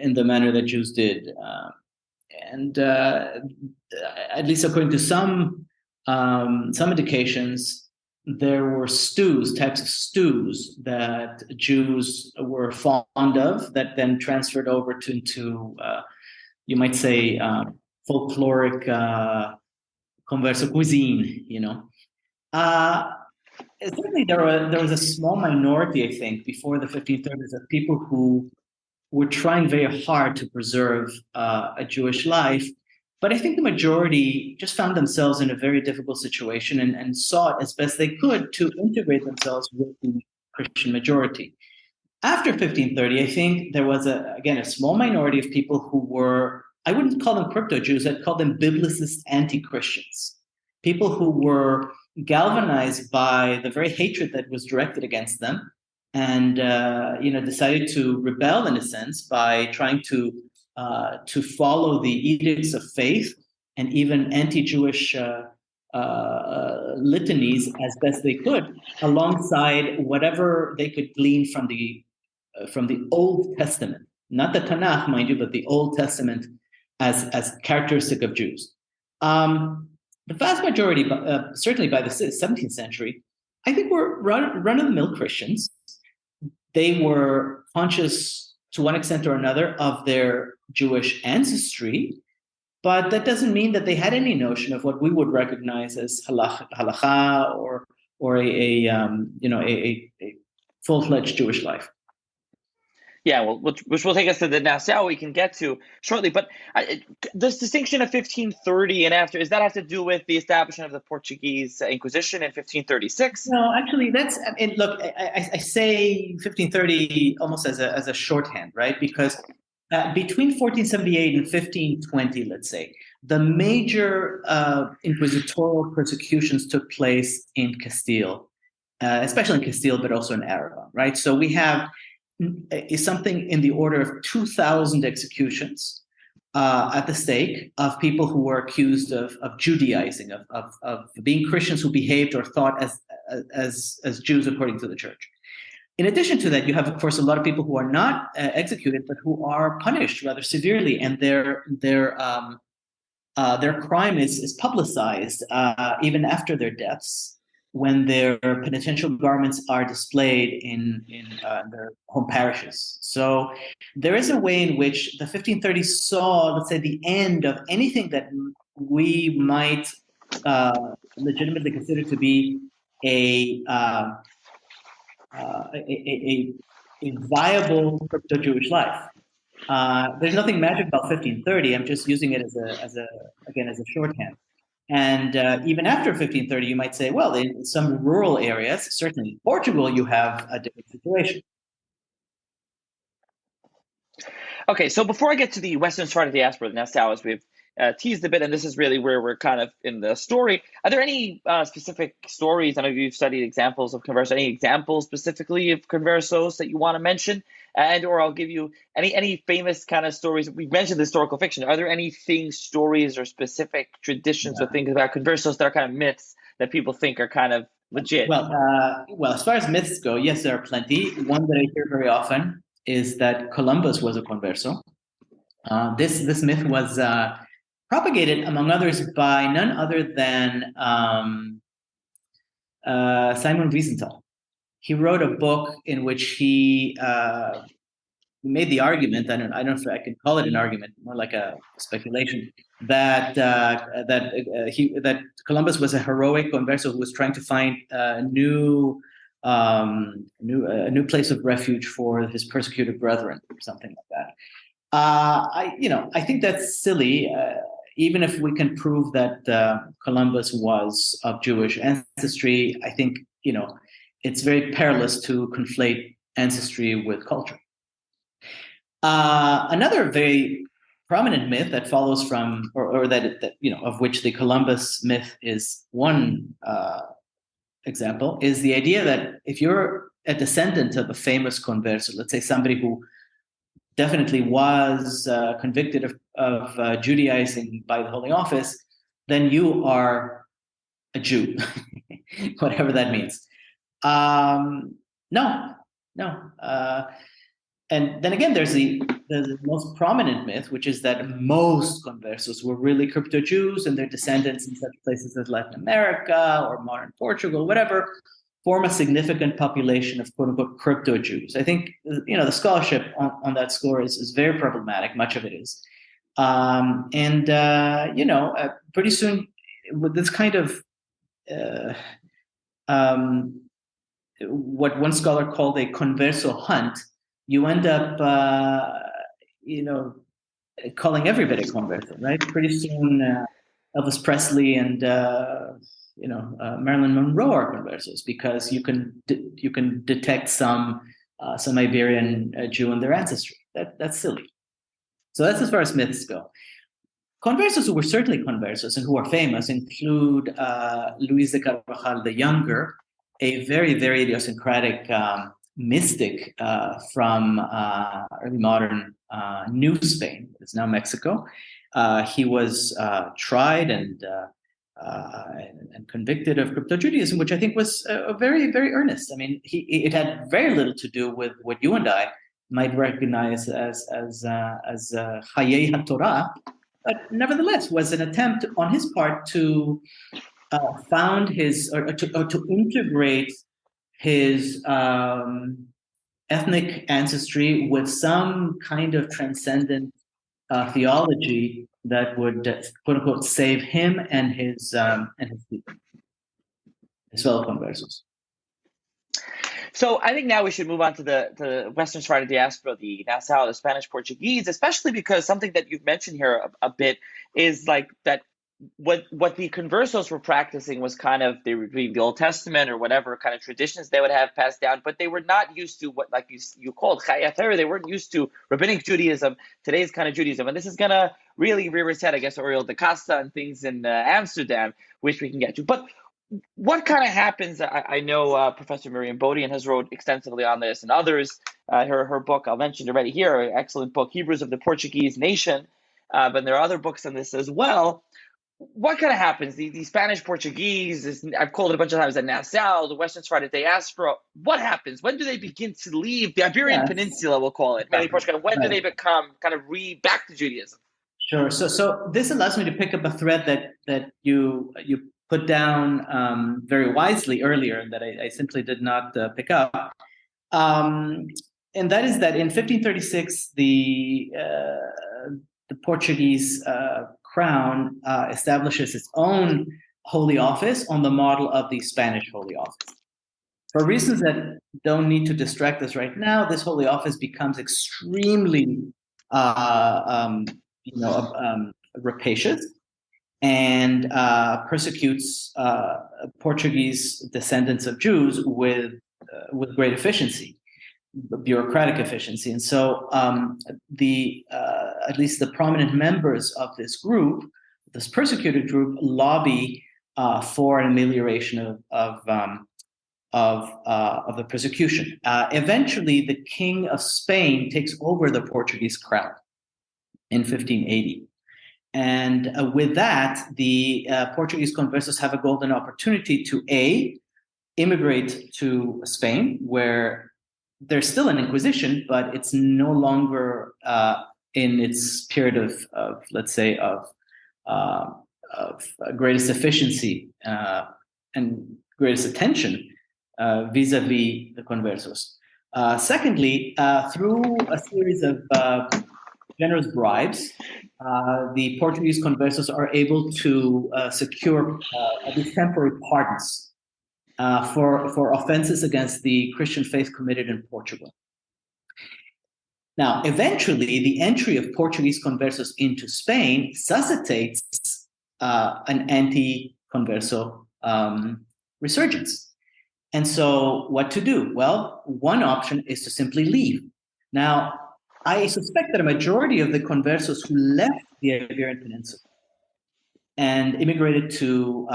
in the manner that Jews did, and at least according to some indications, there were types of stews that Jews were fond of that then transferred over into you might say, folkloric converso cuisine. Certainly, there was a small minority, I think, before the 1530s of people who were trying very hard to preserve a Jewish life. But I think the majority just found themselves in a very difficult situation and sought as best they could to integrate themselves with the Christian majority. After 1530, I think there was, a small minority of people who were, I wouldn't call them crypto-Jews, I'd call them biblicist anti-Christians. People who were galvanized by the very hatred that was directed against them and, decided to rebel in a sense by trying to follow the edicts of faith and even anti-Jewish litanies as best they could, alongside whatever they could glean from the Old Testament, not the Tanakh, mind you, but the Old Testament as characteristic of Jews. The vast majority, certainly by the 17th century, I think were run-of-the-mill Christians. They were conscious to one extent or another of their Jewish ancestry, but that doesn't mean that they had any notion of what we would recognize as halacha or a full-fledged Jewish life. Yeah, well, which will take us to the Nassau we can get to shortly. But this distinction of 1530 and after, does that have to do with the establishment of the Portuguese Inquisition in 1536? No, actually, look, I say 1530 almost as a shorthand, right? Because between 1478 and 1520, let's say, the major inquisitorial persecutions took place in Castile, especially in Castile, but also in Aragon, right? So we have is something in the order of 2,000 executions at the stake of people who were accused of Judaizing, of being Christians who behaved or thought as Jews according to the church. In addition to that, you have, of course, a lot of people who are not executed, but who are punished rather severely, and their their crime is publicized even after their deaths, when their penitential garments are displayed in their home parishes. So there is a way in which the 1530s saw, let's say, the end of anything that we might legitimately consider to be a viable crypto-Jewish life. There's nothing magic about 1530. I'm just using it as a shorthand. And even after 1530, you might say, well, in some rural areas, certainly in Portugal, you have a different situation. Okay, so before I get to the Western side of the diaspora, the Nassau, as we've teased a bit, and this is really where we're kind of in the story, are there any specific stories? I know you've studied examples of converso. Any examples specifically of conversos that you want to mention? And or I'll give you any famous kind of stories. We mentioned historical fiction. Are there anything, stories or specific traditions or things about conversos that are kind of myths that people think are kind of legit? Well, as far as myths go, yes, there are plenty. One that I hear very often is that Columbus was a converso. This myth was propagated, among others, by none other than Simon Wiesenthal. He wrote a book in which he made the argument. I don't know if I can call it an argument, more like a speculation, that Columbus was a heroic converso who was trying to find a new place of refuge for his persecuted brethren, or something like that. I think that's silly. Even if we can prove that Columbus was of Jewish ancestry, I think it's very perilous to conflate ancestry with culture. Another very prominent myth that follows from, or that of which the Columbus myth is one example, is the idea that if you're a descendant of a famous converso, let's say somebody who definitely was convicted of Judaizing by the Holy Office, then you are a Jew, whatever that means. No. And then again, there's the most prominent myth, which is that most conversos were really crypto-Jews, and their descendants in such places as Latin America or modern Portugal, whatever, form a significant population of quote-unquote crypto-Jews. I think the scholarship on that score is very problematic. Much of it is, pretty soon with this kind of what one scholar called a converso hunt, you end up calling everybody converso, right? Pretty soon, Elvis Presley and Marilyn Monroe are conversos, because you can detect some Iberian Jew in their ancestry. That's silly. So that's as far as myths go. Conversos who were certainly conversos and who are famous include Luis de Carvajal the Younger, a very, very idiosyncratic mystic from early modern New Spain. It's now Mexico. He was tried and convicted of crypto-Judaism, which I think was very, very earnest. I mean, it had very little to do with what you and I might recognize as Hayei HaTorah, but nevertheless was an attempt on his part to found his, or to integrate his ethnic ancestry with some kind of transcendent theology that would, quote unquote, save him and his people, his fellow conversos. So I think now we should move on to the Western side of the diaspora, the Nassau, the Spanish-Portugese, especially because something that you've mentioned here a bit is like that what the conversos were practicing was kind of, they were reading the Old Testament or whatever kind of traditions they would have passed down, but they were not used to what, like you called chayat. They weren't used to rabbinic Judaism, today's kind of Judaism. And this is going to really rear its head, I guess, Oriol de Casta and things in Amsterdam, which we can get to. But what kind of happens? I know Professor Miriam Bodian has wrote extensively on this, and others. Her book, I'll mention already here, an excellent book, Hebrews of the Portuguese Nation. But there are other books on this as well. What kind of happens? The Spanish-Portuguese, I've called it a bunch of times, the Nassau, the Western side of diaspora. What happens? When do they begin to leave the Iberian Peninsula, we'll call it, mainly Portugal? When do they become kind of back to Judaism? Sure. So this allows me to pick up a thread that you put down very wisely earlier that I simply did not pick up, and that is that in 1536 the Portuguese crown establishes its own holy office on the model of the Spanish holy office. For reasons that don't need to distract us right now, this holy office becomes extremely rapacious and persecutes Portuguese descendants of Jews with great efficiency, bureaucratic efficiency. And so at least the prominent members of this group, this persecuted group, lobby for an amelioration of the persecution. Eventually, the King of Spain takes over the Portuguese crown in 1580. And with that, the Portuguese conversos have a golden opportunity to immigrate to Spain, where there's still an Inquisition, but it's no longer in its period of let's say, of greatest efficiency and greatest attention vis-a-vis the conversos. Secondly, through a series of generous bribes, the Portuguese conversos are able to secure at least temporary pardons for offenses against the Christian faith committed in Portugal. Now, eventually, the entry of Portuguese conversos into Spain suscitates an anti-converso resurgence. And so what to do? Well, one option is to simply leave. Now, I suspect that a majority of the conversos who left the Iberian Peninsula and immigrated to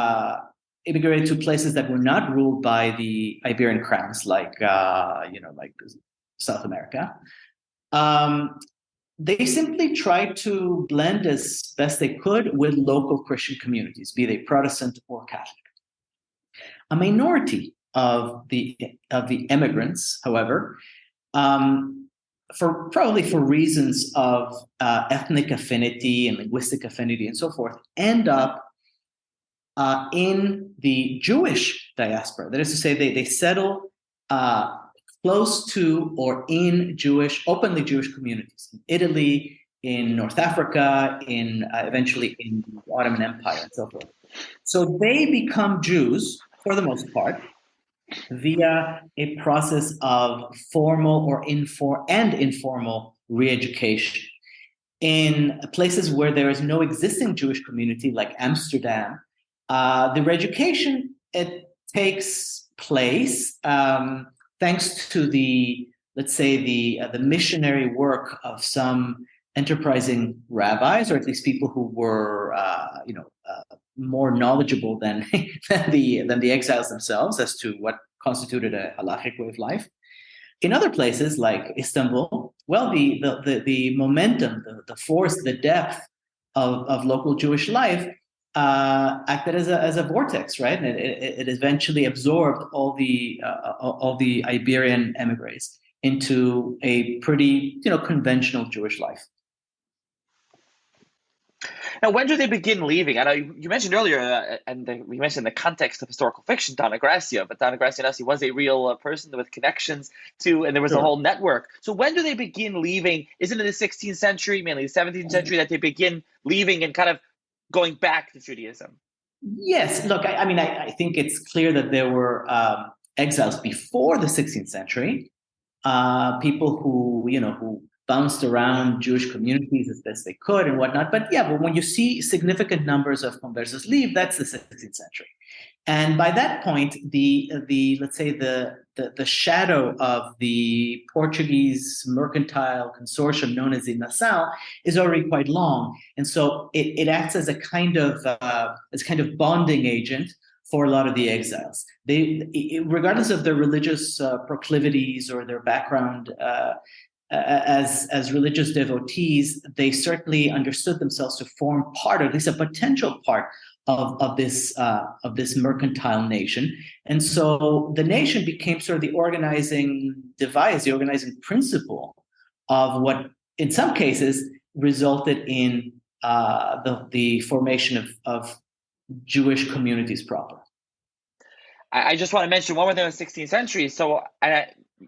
places that were not ruled by the Iberian crowns, like South America, they simply tried to blend as best they could with local Christian communities, be they Protestant or Catholic. A minority of the immigrants, however, probably for reasons of ethnic affinity and linguistic affinity and so forth, end up in the Jewish diaspora. That is to say, they settle close to or in openly Jewish communities in Italy, in North Africa, eventually in the Ottoman Empire and so forth. So they become Jews for the most part via a process of formal or informal re-education. In places where there is no existing Jewish community, like Amsterdam, the re-education, it takes place thanks to the missionary work of some enterprising rabbis, or at least people who were more knowledgeable than the exiles themselves as to what constituted a halachic way of life. In other places like Istanbul, well, the momentum, the force, the depth of local Jewish life acted as a vortex, right? And it eventually absorbed all the Iberian emigres into a pretty conventional Jewish life. Now, when do they begin leaving? I know you mentioned earlier, we mentioned the context of historical fiction, Donna Gracia, but Donna Gracia was a real person with connections to, and there was a whole network. So when do they begin leaving? Is it in the 16th century, mainly the 17th century, that they begin leaving and kind of going back to Judaism? Yes. Look, I think it's clear that there were exiles before the 16th century, people who bounced around Jewish communities as best they could and whatnot. But when you see significant numbers of conversos leave, that's the 16th century. And by that point, the shadow of the Portuguese mercantile consortium known as the Nassau is already quite long. And so it acts as a kind of bonding agent for a lot of the exiles. Regardless of their religious proclivities or their background, as religious devotees, they certainly understood themselves to form part, or at least a potential part, of this mercantile nation. And so the nation became sort of the organizing device, the organizing principle of what, in some cases, resulted in the formation of Jewish communities proper. I just want to mention one more thing in the 16th century. So,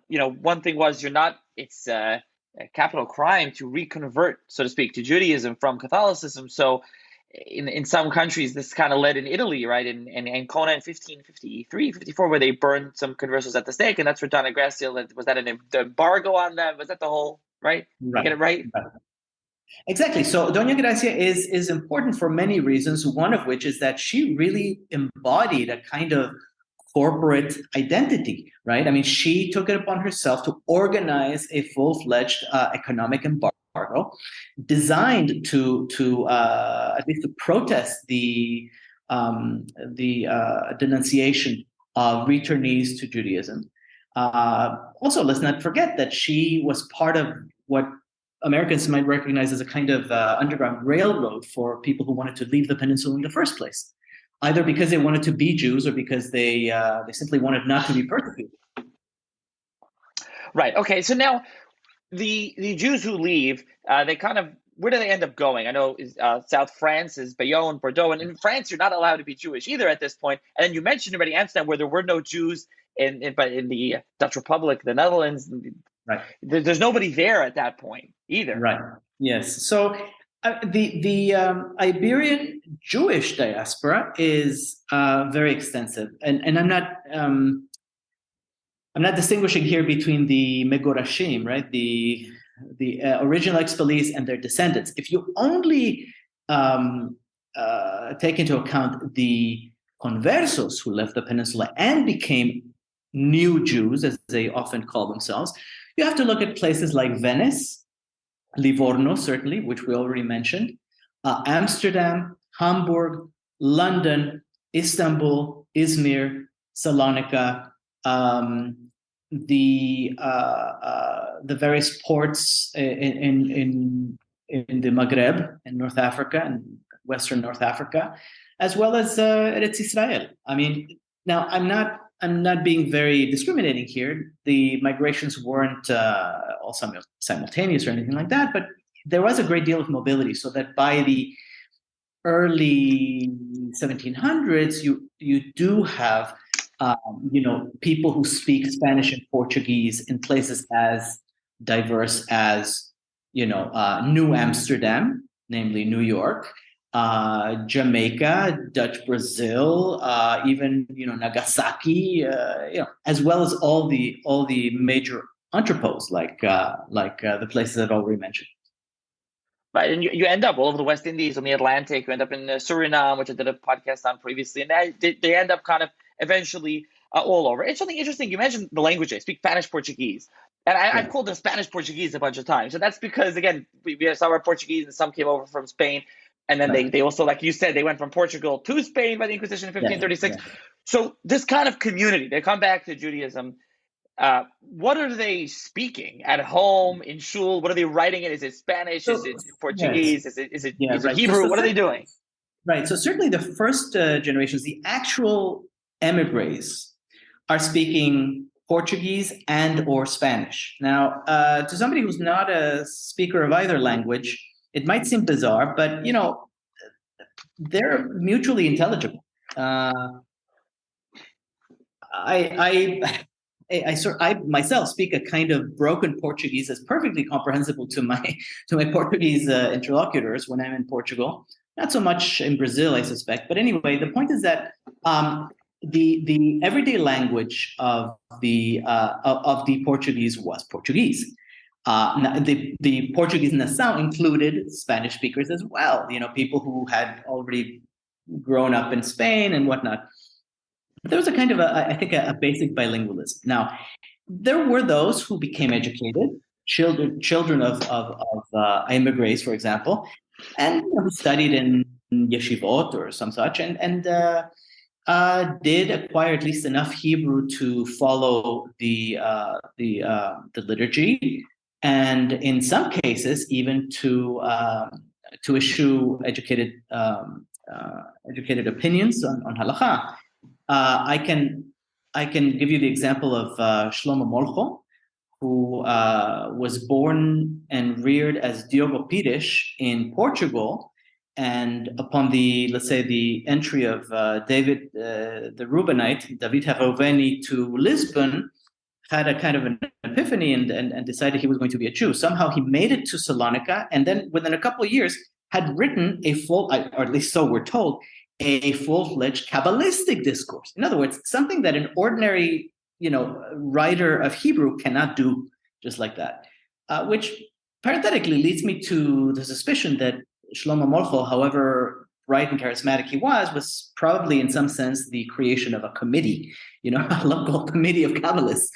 one thing was it's a capital crime to reconvert, so to speak, to Judaism from Catholicism. So in some countries, this kind of led in Italy, right? In Ancona in 1553, 54, where they burned some conversos at the stake. And that's where Donna Gracia, was that an embargo on them? Was that the whole, right? Right. Get it right? Exactly. So Doña Gracia is important for many reasons, one of which is that she really embodied a kind of corporate identity, right? I mean, she took it upon herself to organize a full-fledged economic embargo designed to at least to protest the denunciation of returnees to Judaism. Also, let's not forget that she was part of what Americans might recognize as a kind of underground railroad for people who wanted to leave the peninsula in the first place, either because they wanted to be Jews or because they simply wanted not to be persecuted. Right. Okay. So now the Jews who leave, they kind of, where do they end up going? I know South France is Bayonne, Bordeaux, and in France you're not allowed to be Jewish either at this point. And then you mentioned already Amsterdam, where there were no Jews but in the Dutch Republic, the Netherlands. Right. There's nobody there at that point either. Right. Yes. So the Iberian Jewish diaspora is very extensive, and I'm not distinguishing here between the Megorashim, right, the original expellees and their descendants. If you only take into account the conversos who left the peninsula and became new Jews, as they often call themselves, you have to look at places like Venice, Livorno, certainly, which we already mentioned, Amsterdam, Hamburg, London, Istanbul, Izmir, Salonika, the various ports in the Maghreb in North Africa and Western North Africa, as well as Eretz Israel. I mean, now I'm not being very discriminating here. The migrations weren't all simultaneous or anything like that, but there was a great deal of mobility, so that by the early 1700s, you do have people who speak Spanish and Portuguese in places as diverse as New Amsterdam, namely New York, Jamaica, Dutch Brazil, even Nagasaki, as well as all the major entrepôts like the places I've already mentioned. Right, and you end up all over the West Indies, on the Atlantic. You end up in Suriname, which I did a podcast on previously, and they end up kind of eventually all over. It's something interesting. You mentioned the language. I speak Spanish-Portugese, and I've called them Spanish-Portuguese a bunch of times. So that's because, again, we have some are Portuguese and some came over from Spain. And then they also, like you said, they went from Portugal to Spain by the Inquisition in 1536. Yeah. So this kind of community, they come back to Judaism. What are they speaking at home, in shul? What are they writing in? Is it Spanish? Is it Portuguese? Yes. Is it Hebrew? What are they doing? Right. So certainly the first generations, the actual emigres, are speaking Portuguese and or Spanish. Now, to somebody who's not a speaker of either language, it might seem bizarre, but they're mutually intelligible. I myself speak a kind of broken Portuguese that's perfectly comprehensible to my Portuguese interlocutors when I'm in Portugal. Not so much in Brazil, I suspect. But anyway, the point is that the everyday language of the Portuguese was Portuguese. The Portuguese Nassau included Spanish speakers as well. People who had already grown up in Spain and whatnot. There was a kind of I think a basic bilingualism. Now, there were those who became educated, children of immigrants, for example, and who studied in yeshivot or some such, and did acquire at least enough Hebrew to follow the liturgy, and in some cases even to issue educated opinions on halakha. I can give you the example of Shlomo Molcho, who was born and reared as Diogo Pires in Portugal, and upon let's say, the entry of David, the Reubenite, David Haroveni, to Lisbon, had a kind of an epiphany and decided he was going to be a Jew. Somehow he made it to Salonika, and then within a couple of years had written or at least so we're told, a full-fledged Kabbalistic discourse. In other words, something that an ordinary, writer of Hebrew cannot do just like that, which parenthetically leads me to the suspicion that Shlomo Molcho, however bright and charismatic he was probably in some sense the creation of a committee, a local committee of Kabbalists.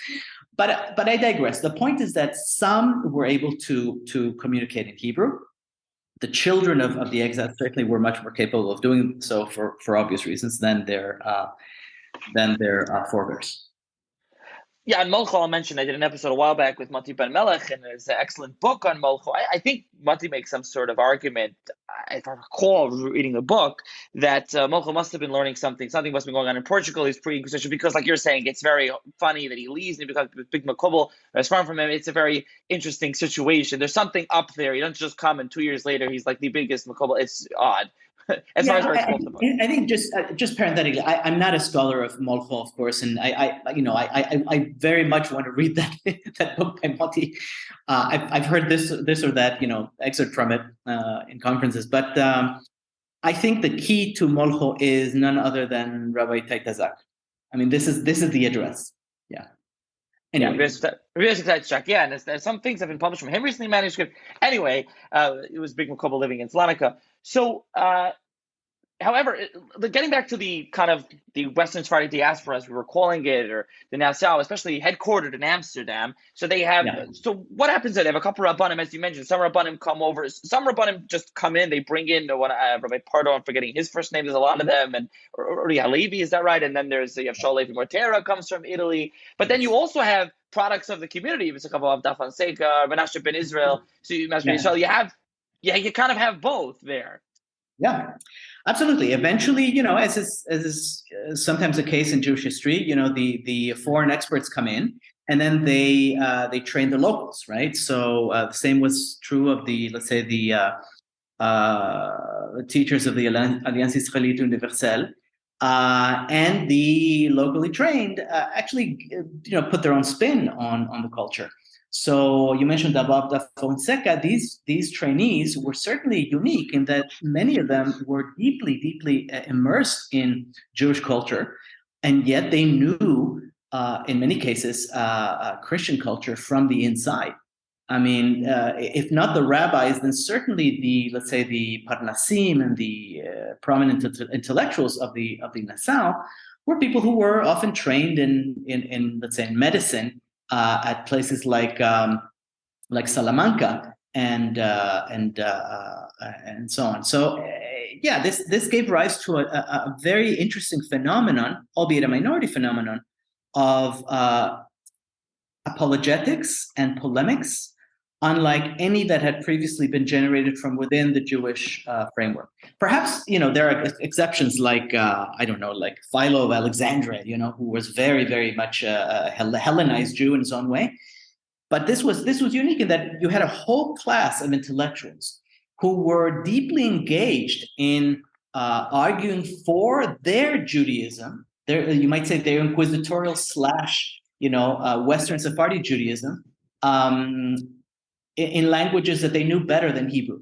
But I digress. The point is that some were able to communicate in Hebrew. The children of the exiles certainly were much more capable of doing so for obvious reasons than their forebears. Yeah, and Molcho, I'll mention, I did an episode a while back with Mati Ben Melech, and there's an excellent book on Molcho. I think Mati makes some sort of argument, if I recall reading the book, that Molcho must have been learning something. Something must have been going on in Portugal. He's pre-Inquisition, because, like you're saying, it's very funny that he leaves and he becomes Big Makubal. As far from him, it's a very interesting situation. There's something up there. He doesn't just come and 2 years later he's like the biggest Makubal. It's odd. As far as I think just parenthetically, I'm not a scholar of Molcho, of course, and I very much want to read that book by Moti. I've heard this or that excerpt from it in conferences, but I think the key to Molcho is none other than Rabbi Taitazak. I mean, this is the address. Yeah. Anyway. Yeah, and some things have been published from him recently, manuscript. Anyway, it was Big Makubal living in Salonika. So, however, getting back to the kind of the Western Sephardic diaspora, as we were calling it, or the Nassau, especially headquartered in Amsterdam. So they have. Yeah. So what happens there? They have a couple of Rabbanim, as you mentioned. Some Rabbanim come over. Some Rabbanim just come in. They bring in Rabbi Pardo. I'm forgetting his first name. There's a lot of them, and Uri Halevi, is that right? And then there's Shaul Levi Mortera comes from Italy. But then you also have products of the community. It's a couple of Avda Fonseca, Menashe Ben Israel. So you kind of have both there. Yeah, absolutely. Eventually, as is sometimes the case in Jewish history, the foreign experts come in, and then they train the locals, right? So the same was true of the teachers of the Alliance Israélite Universelle, and the locally trained actually put their own spin on the culture. So you mentioned Avda Fonseca. These trainees were certainly unique in that many of them were deeply, deeply immersed in Jewish culture, and yet they knew, in many cases, Christian culture from the inside. I mean, if not the rabbis, then certainly the Parnasim and the prominent intellectuals of the Nassau were people who were often trained in let's say, in medicine. At places like Salamanca and so on. So this gave rise to a very interesting phenomenon, albeit a minority phenomenon, of apologetics and polemics, unlike any that had previously been generated from within the Jewish framework. Perhaps there are exceptions like like Philo of Alexandria, who was very, very much a Hellenized Jew in his own way. But this was unique in that you had a whole class of intellectuals who were deeply engaged in arguing for their Judaism. You might say their inquisitorial / Western Sephardi Judaism. In languages that they knew better than Hebrew.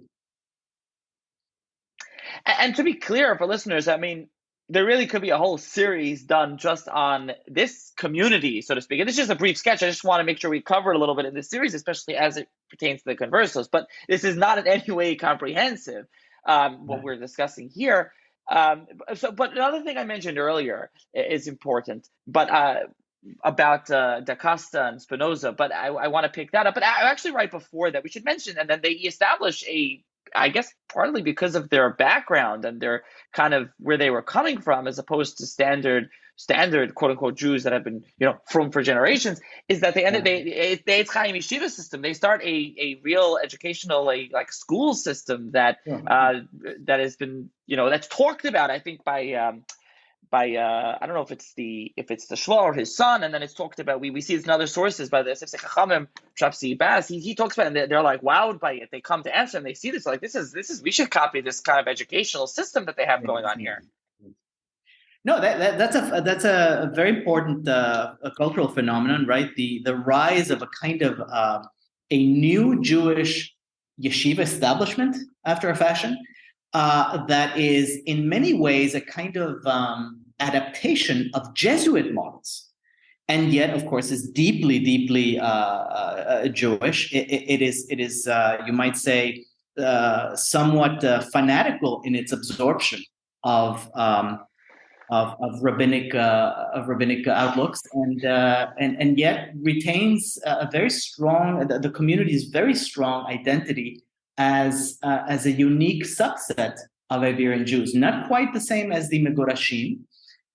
And to be clear for listeners, I mean, there really could be a whole series done just on this community, so to speak. And it's just a brief sketch. I just want to make sure we cover it a little bit in this series, especially as it pertains to the conversos. But this is not in any way comprehensive, what we're discussing here. But another thing I mentioned earlier is important, but about Da Costa and Spinoza, but I want to pick that up. But actually right before that, we should mention, and then they establish I guess partly because of their background and their kind of where they were coming from, as opposed to standard quote unquote Jews that have been from for generations, is that they ended the Eitz Chaim Yeshiva system. They start a real educational like school system that that has been that's talked about, I think, by by I don't know if it's the Shlomo or his son, and then it's talked about. We see this in other sources by the Sifsei Chachamim, Shapsi Bas. He talks about it, and they're like wowed by it. They come to answer and they see this like this is we should copy this kind of educational system that they have going on here. No, that's a very important a cultural phenomenon, right? The rise of a kind of a new Jewish yeshiva establishment after a fashion that is in many ways a kind of adaptation of Jesuit models, and yet, of course, is deeply Jewish. It is you might say somewhat fanatical in its absorption of rabbinic outlooks, and yet retains a very strong the community's very strong identity as a unique subset of Iberian Jews, not quite the same as the Megorashim,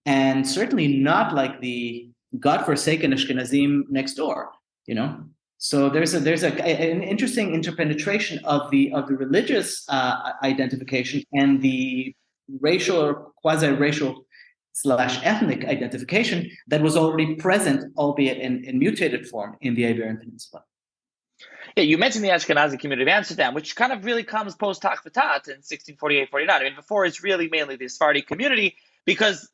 and certainly not like the godforsaken Ashkenazim next door. So there's an interesting interpenetration of the religious identification and the racial or quasi-racial / ethnic identification that was already present, albeit in mutated form, in the Iberian Peninsula. Yeah, you mentioned the Ashkenazi community of Amsterdam, which kind of really comes post Tach V'Tat in 1648-49. I mean, before it's really mainly the Sephardi community, because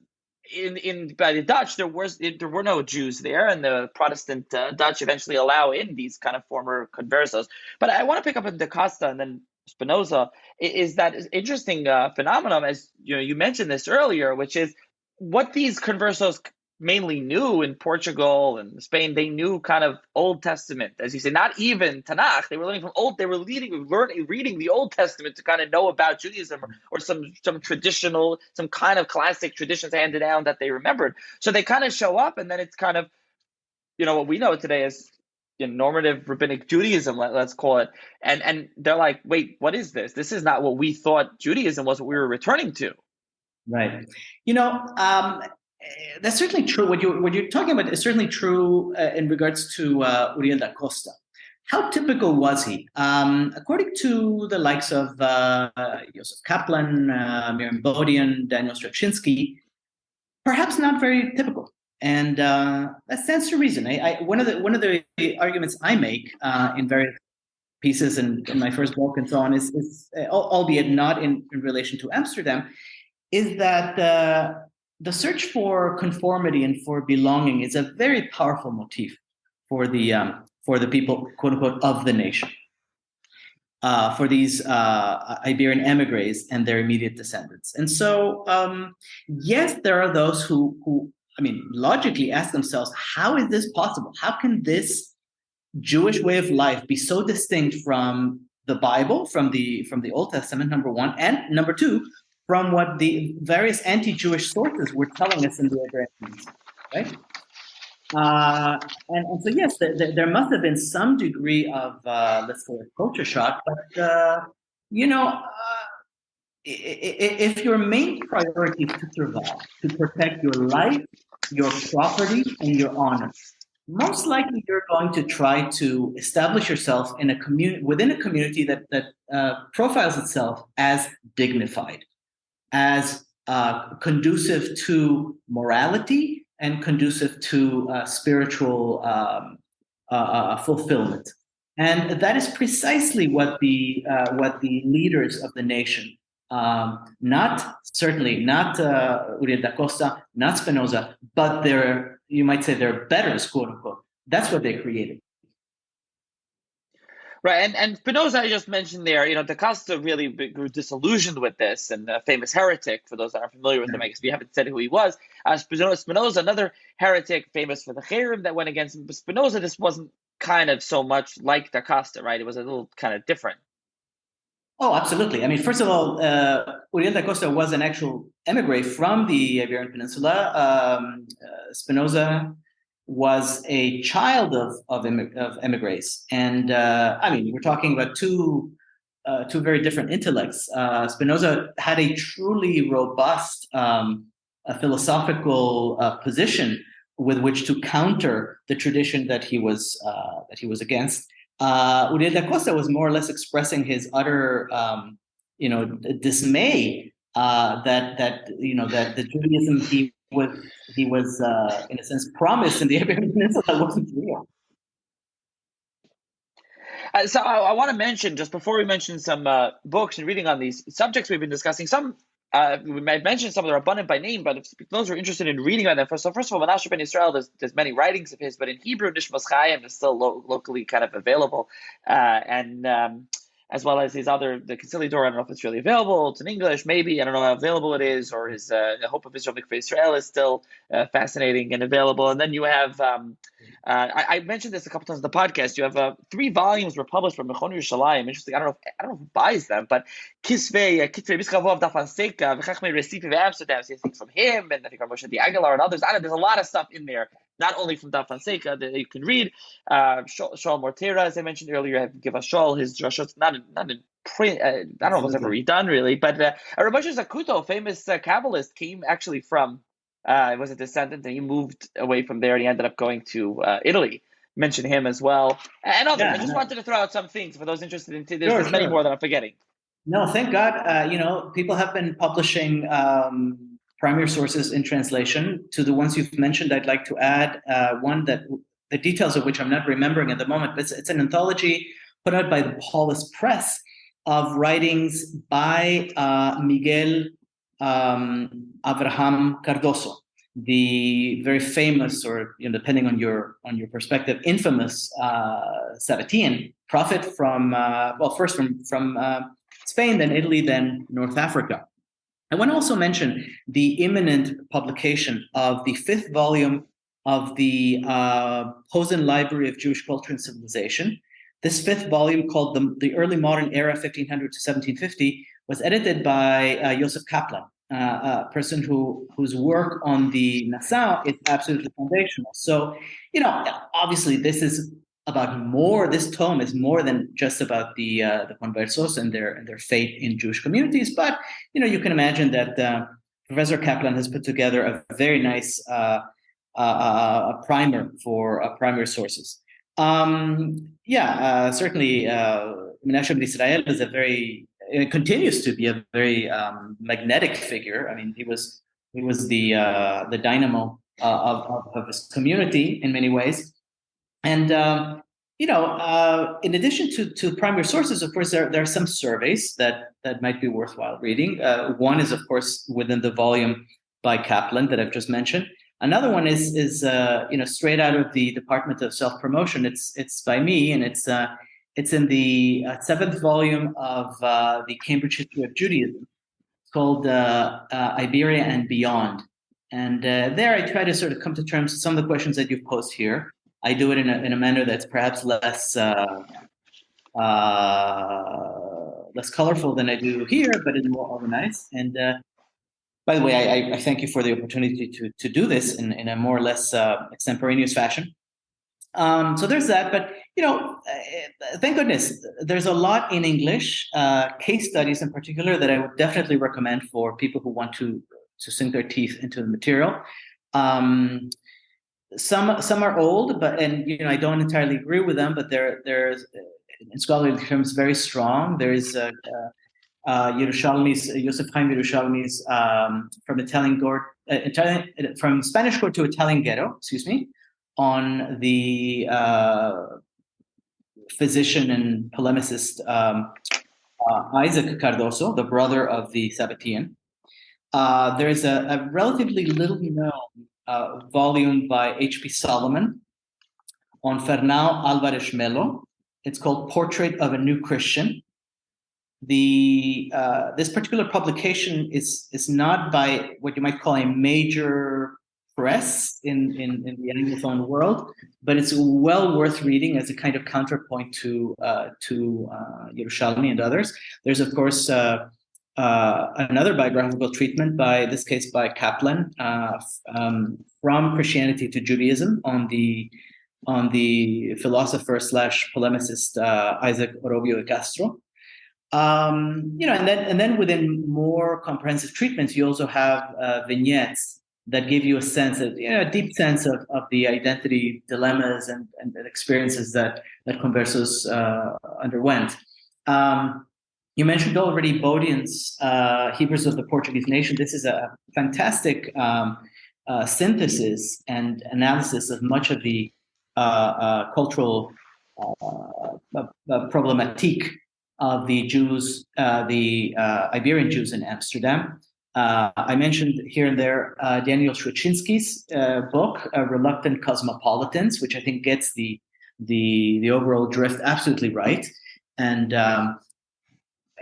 by the Dutch there were no Jews there, and the Protestant Dutch eventually allow in these kind of former conversos. But I want to pick up on Da Costa and then Spinoza. Is that interesting phenomenon, as you mentioned this earlier, which is what these conversos mainly knew in Portugal and Spain. They knew kind of Old Testament, as you say, not even Tanakh. They were learning from They were reading the Old Testament to kind of know about Judaism or some traditional, some kind of classic traditions handed down that they remembered. So they kind of show up, and then it's kind of, what we know today as normative rabbinic Judaism, let's call it. And they're like, wait, what is this? This is not what we thought Judaism was, what we were returning to. Right. That's certainly true. What you're talking about is certainly true in regards to Uriel da Costa. How typical was he? According to the likes of Joseph Kaplan, Miriam Bodian, Daniel Straczynski, perhaps not very typical. And that stands to reason. One of the arguments I make in various pieces and in my first book and so on is albeit not in relation to Amsterdam, is that the search for conformity and for belonging is a very powerful motif for the people, quote unquote, of the nation, for these Iberian emigres and their immediate descendants. And so, yes, there are those who logically ask themselves, how is this possible? How can this Jewish way of life be so distinct from the Bible, from the Old Testament, number one, and number two, from what the various anti-Jewish sources were telling us in the Iberian Peninsula, right? And so, yes, there must have been some degree of, let's say, culture shock. But, if your main priority is to survive, to protect your life, your property, and your honor, most likely you're going to try to establish yourself in within a community that profiles itself as dignified, as conducive to morality and conducive to spiritual fulfillment. And that is precisely what the leaders of the nation, not Uriel da Costa, not Spinoza, but you might say their betters, quote unquote. That's what they created. Right, and Spinoza, I just mentioned there, Da Costa really grew disillusioned with this, and a famous heretic, for those that aren't familiar with him, I guess we haven't said who he was. Spinoza, another heretic, famous for the Cherem that went against him. But Spinoza, this wasn't kind of so much like Da Costa, right? It was a little kind of different. Oh, absolutely. I mean, first of all, Uriel da Costa was an actual emigre from the Iberian Peninsula. Spinoza was a child of emigres, and we're talking about two very different intellects. Spinoza had a truly robust philosophical position with which to counter the tradition that he was against. Uriel da Costa was more or less expressing his utter dismay that the Judaism he was in a sense promised in the Iberian Peninsula wasn't real. So I want to mention, just before we mention some books and reading on these subjects we've been discussing, some we might mention some that are abundant by name, but if those who are interested in reading on them, first of all, Menashe ben Israel, there's many writings of his, but in Hebrew, Nishmas Chaim is still locally kind of available, and as well as his the Conciliador. I don't know if it's really available. It's in English, maybe. I don't know how available it is, or his The Hope of Israel Mikveh Israel is still fascinating and available. And then you have, I mentioned this a couple times in the podcast. You have 3 volumes were published from Mechon Yerushalayim. Interesting. I don't know who buys them, but Kisvei Biskavov da Fonseca, V'chachmei Recife of Amsterdam. So I think from him, and I think from Moshe Di Aguilar and others. There's a lot of stuff in there. Not only from Da Fonseca that you can read, Shaul Mortera, as I mentioned earlier, give us Shaul his drashot, not in print. I don't know if it was ever redone really, but Rav Moshe Zakuto, famous Kabbalist, came actually from was a descendant, and he moved away from there, and he ended up going to Italy. Mention him as well, and others. I just wanted to throw out some things for those interested in. There's many more that I'm forgetting. No, thank God. People have been publishing primary sources in translation. To the ones you've mentioned, I'd like to add one that the details of which I'm not remembering at the moment, but it's an anthology put out by the Paulus Press of writings by Miguel Abraham Cardoso, the very famous, or depending on your perspective, infamous Sabbatean prophet from first from Spain, then Italy, then North Africa. I want to also mention the imminent publication of the 5th volume of the Posen Library of Jewish Culture and Civilization. This 5th volume, called the Early Modern Era, 1500 to 1750, was edited by Joseph Kaplan, a person whose work on the Nassau is absolutely foundational. So, obviously this is about more. This tome is more than just about the conversos and their fate in Jewish communities. But you can imagine that Professor Kaplan has put together a very nice primer for primary sources. Certainly, Menashe ben Israel is it continues to be a very magnetic figure. I mean, he was the dynamo of his community in many ways. And in addition to primary sources, of course, there are some surveys that might be worthwhile reading. One is, of course, within the volume by Kaplan that I've just mentioned. Another one is straight out of the Department of Self-Promotion. It's by me, and it's in the 7th volume of the Cambridge History of Judaism. It's called Iberia and Beyond. And there I try to sort of come to terms with some of the questions that you've posed here. I do it in a manner that's perhaps less colorful than I do here, but it's more organized. And by the way, I thank you for the opportunity to do this in a more or less extemporaneous fashion. So there's that, but thank goodness there's a lot in English, case studies in particular, that I would definitely recommend for people who want to sink their teeth into the material. Some are old, I don't entirely agree with them, but they're in scholarly terms very strong. There is Yerushalmi's, Yosef Chaim Yerushalmi's from Spanish Court to Italian Ghetto, on the physician and polemicist Isaac Cardoso, the brother of the Sabbatean. There is a relatively little known volume by H.P. Solomon on Fernão Álvares Melo. It's called Portrait of a New Christian. This particular publication is not by what you might call a major press in the Anglophone world, but it's well worth reading as a kind of counterpoint to Yerushalmi and others. There's, of course, another biographical treatment by Kaplan, from Christianity to Judaism, on the philosopher / polemicist Isaac Orobio de Castro. And then within more comprehensive treatments, you also have vignettes that give you a sense of, a deep sense of the identity dilemmas and experiences that conversos underwent. You mentioned already Bodian's Hebrews of the Portuguese Nation. This is a fantastic synthesis and analysis of much of the cultural problematique of the Jews, the Iberian Jews in Amsterdam. I mentioned here and there Daniel Schraczynski's book, Reluctant Cosmopolitans, which I think gets the overall drift absolutely right. And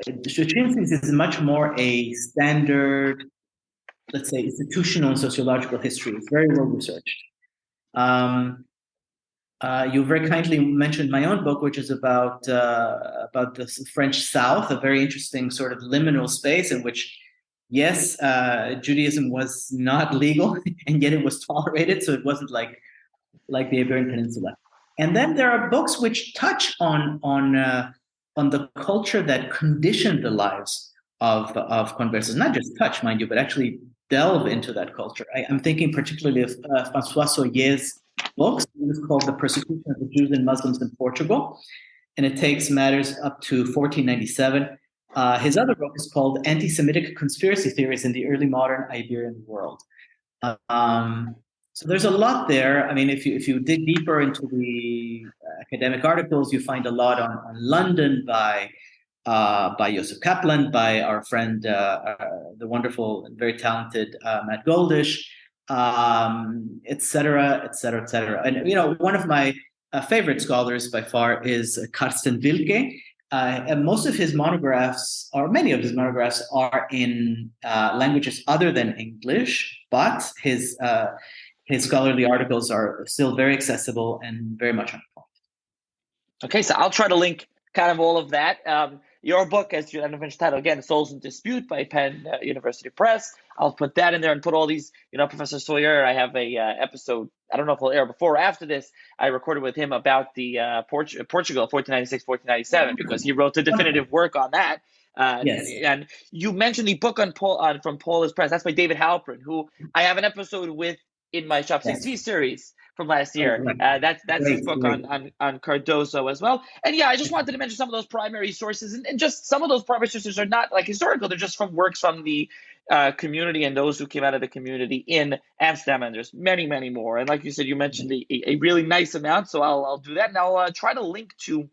Schraczynski's is much more a standard, let's say, institutional and sociological history. It's very well researched. You very kindly mentioned my own book, which is about the French South, a very interesting sort of liminal space in which, yes, Judaism was not legal, and yet it was tolerated, so it wasn't like the Iberian Peninsula. And then there are books which touch on the culture that conditioned the lives of conversos, not just touch, mind you, but actually delve into that culture. I'm thinking particularly of François Soyer's books. It is called The Persecution of the Jews and Muslims in Portugal, and it takes matters up to 1497. His other book is called Anti-Semitic Conspiracy Theories in the Early Modern Iberian World. So there's a lot there. I mean, if you dig deeper into the academic articles, you find a lot on London by Joseph Kaplan, by our friend, the wonderful and very talented Matt Goldish, et cetera, et cetera, et cetera. And, one of my favorite scholars by far is Karsten Wilke. And most of his monographs, or many of his monographs, are in languages other than English, but his scholarly articles are still very accessible and very much on point. Okay, so I'll try to link kind of all of that. Your book, as you mentioned, title again, Souls in Dispute by Penn University Press. I'll put that in there and put all these, Professor Sawyer, I have a episode, I don't know if it'll air before or after this, I recorded with him about the Portugal, 1496, 1497, because he wrote the definitive work on that. Yes. And you mentioned the book on from Paula's Press. That's by David Halpern, who I have an episode with in my Shop 6T series from last year. That's his book on Cardoso as well. And yeah, I just wanted to mention some of those primary sources, and just some of those primary sources are not like historical. They're just from works from the community and those who came out of the community in Amsterdam. And there's many, many more. And like you said, you mentioned a really nice amount. So I'll do that. And I'll try to link to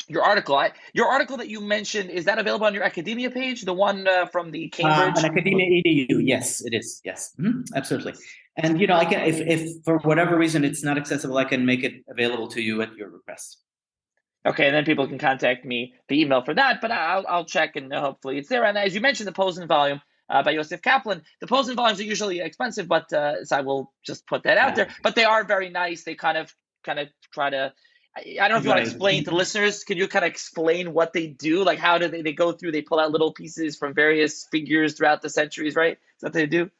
your article. Your article that you mentioned, is that available on your academia page? The one from the Cambridge? On Academia EDU, yes, it is. Yes, absolutely. And I can, if for whatever reason it's not accessible, I can make it available to you at your request. Okay, and then people can contact me the email for that. But I'll check, and hopefully it's there. And as you mentioned, the Posen volume by Joseph Kaplan. The Posen volumes are usually expensive, but so I will just put that out there. But they are very nice. They kind of try to. I don't know if you want to explain to listeners. Can you kind of explain what they do? Like, how do they go through? They pull out little pieces from various figures throughout the centuries, right? Is that what they do?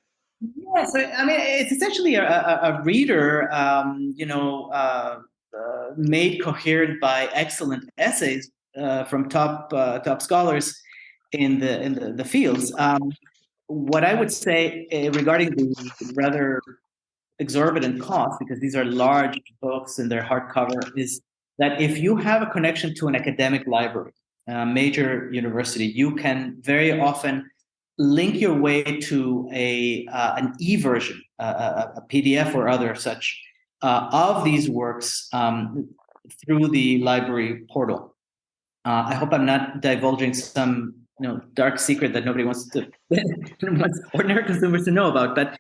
Yes, I mean, it's essentially a reader, made coherent by excellent essays from top scholars in the fields. What I would say regarding the rather exorbitant cost, because these are large books and they're hardcover, is that if you have a connection to an academic library, a major university, you can very often link your way to an e-version, a PDF or other such of these works through the library portal. I hope I'm not divulging some dark secret that nobody wants ordinary consumers to know about. But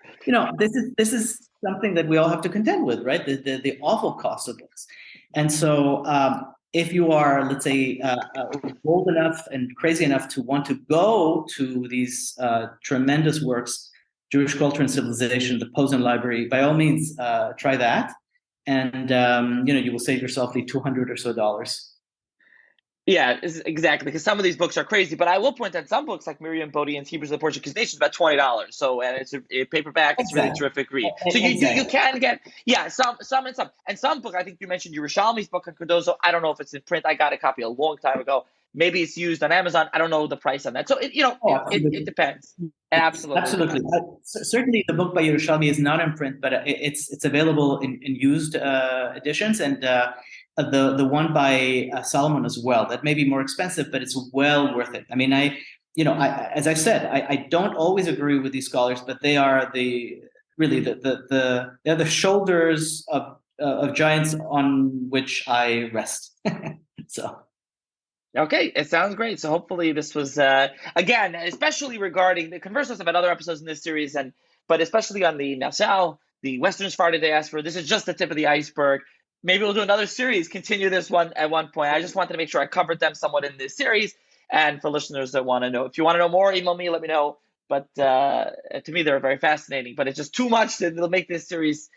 this is something that we all have to contend with, right? The awful cost of books. And so if you are, let's say, bold enough and crazy enough to want to go to these tremendous works, Jewish Culture and Civilization, the Posen Library, by all means, try that. And, you will save yourself the $200 or so. Yeah, exactly. Because some of these books are crazy, but I will point out some books like Miriam Bodian's Hebrews of the Portuguese Nation is about $20. So, and it's a paperback. It's really terrific read. So you can get some book. I think you mentioned Yerushalmi's book on Cardoso. I don't know if it's in print. I got a copy a long time ago. Maybe it's used on Amazon. I don't know the price on that. So it depends. Absolutely. Certainly, the book by Yerushalmi is not in print, but it's available in used editions. And the one by Solomon as well. That may be more expensive, but it's well worth it. I mean, as I said, I don't always agree with these scholars, but they are they're the shoulders of giants on which I rest. So. Okay, it sounds great. So hopefully this was again, especially regarding the Conversos. I've had other episodes in this series, but especially on the Nassau, the Western Sephardic diaspora. This is just the tip of the iceberg. Maybe we'll do another series, continue this one at one point. I just wanted to make sure I covered them somewhat in this series. And for listeners that want to know, if you want to know more, email me, let me know. But to me, they're very fascinating. But it's just too much to make this series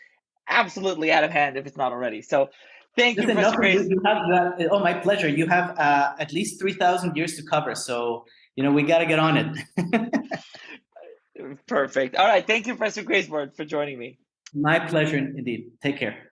absolutely out of hand if it's not already. So thank you, Professor Grace. You have that. Oh, my pleasure. You have at least 3,000 years to cover. So, we got to get on it. Perfect. All right. Thank you, Professor Graizbord, for joining me. My pleasure indeed. Take care.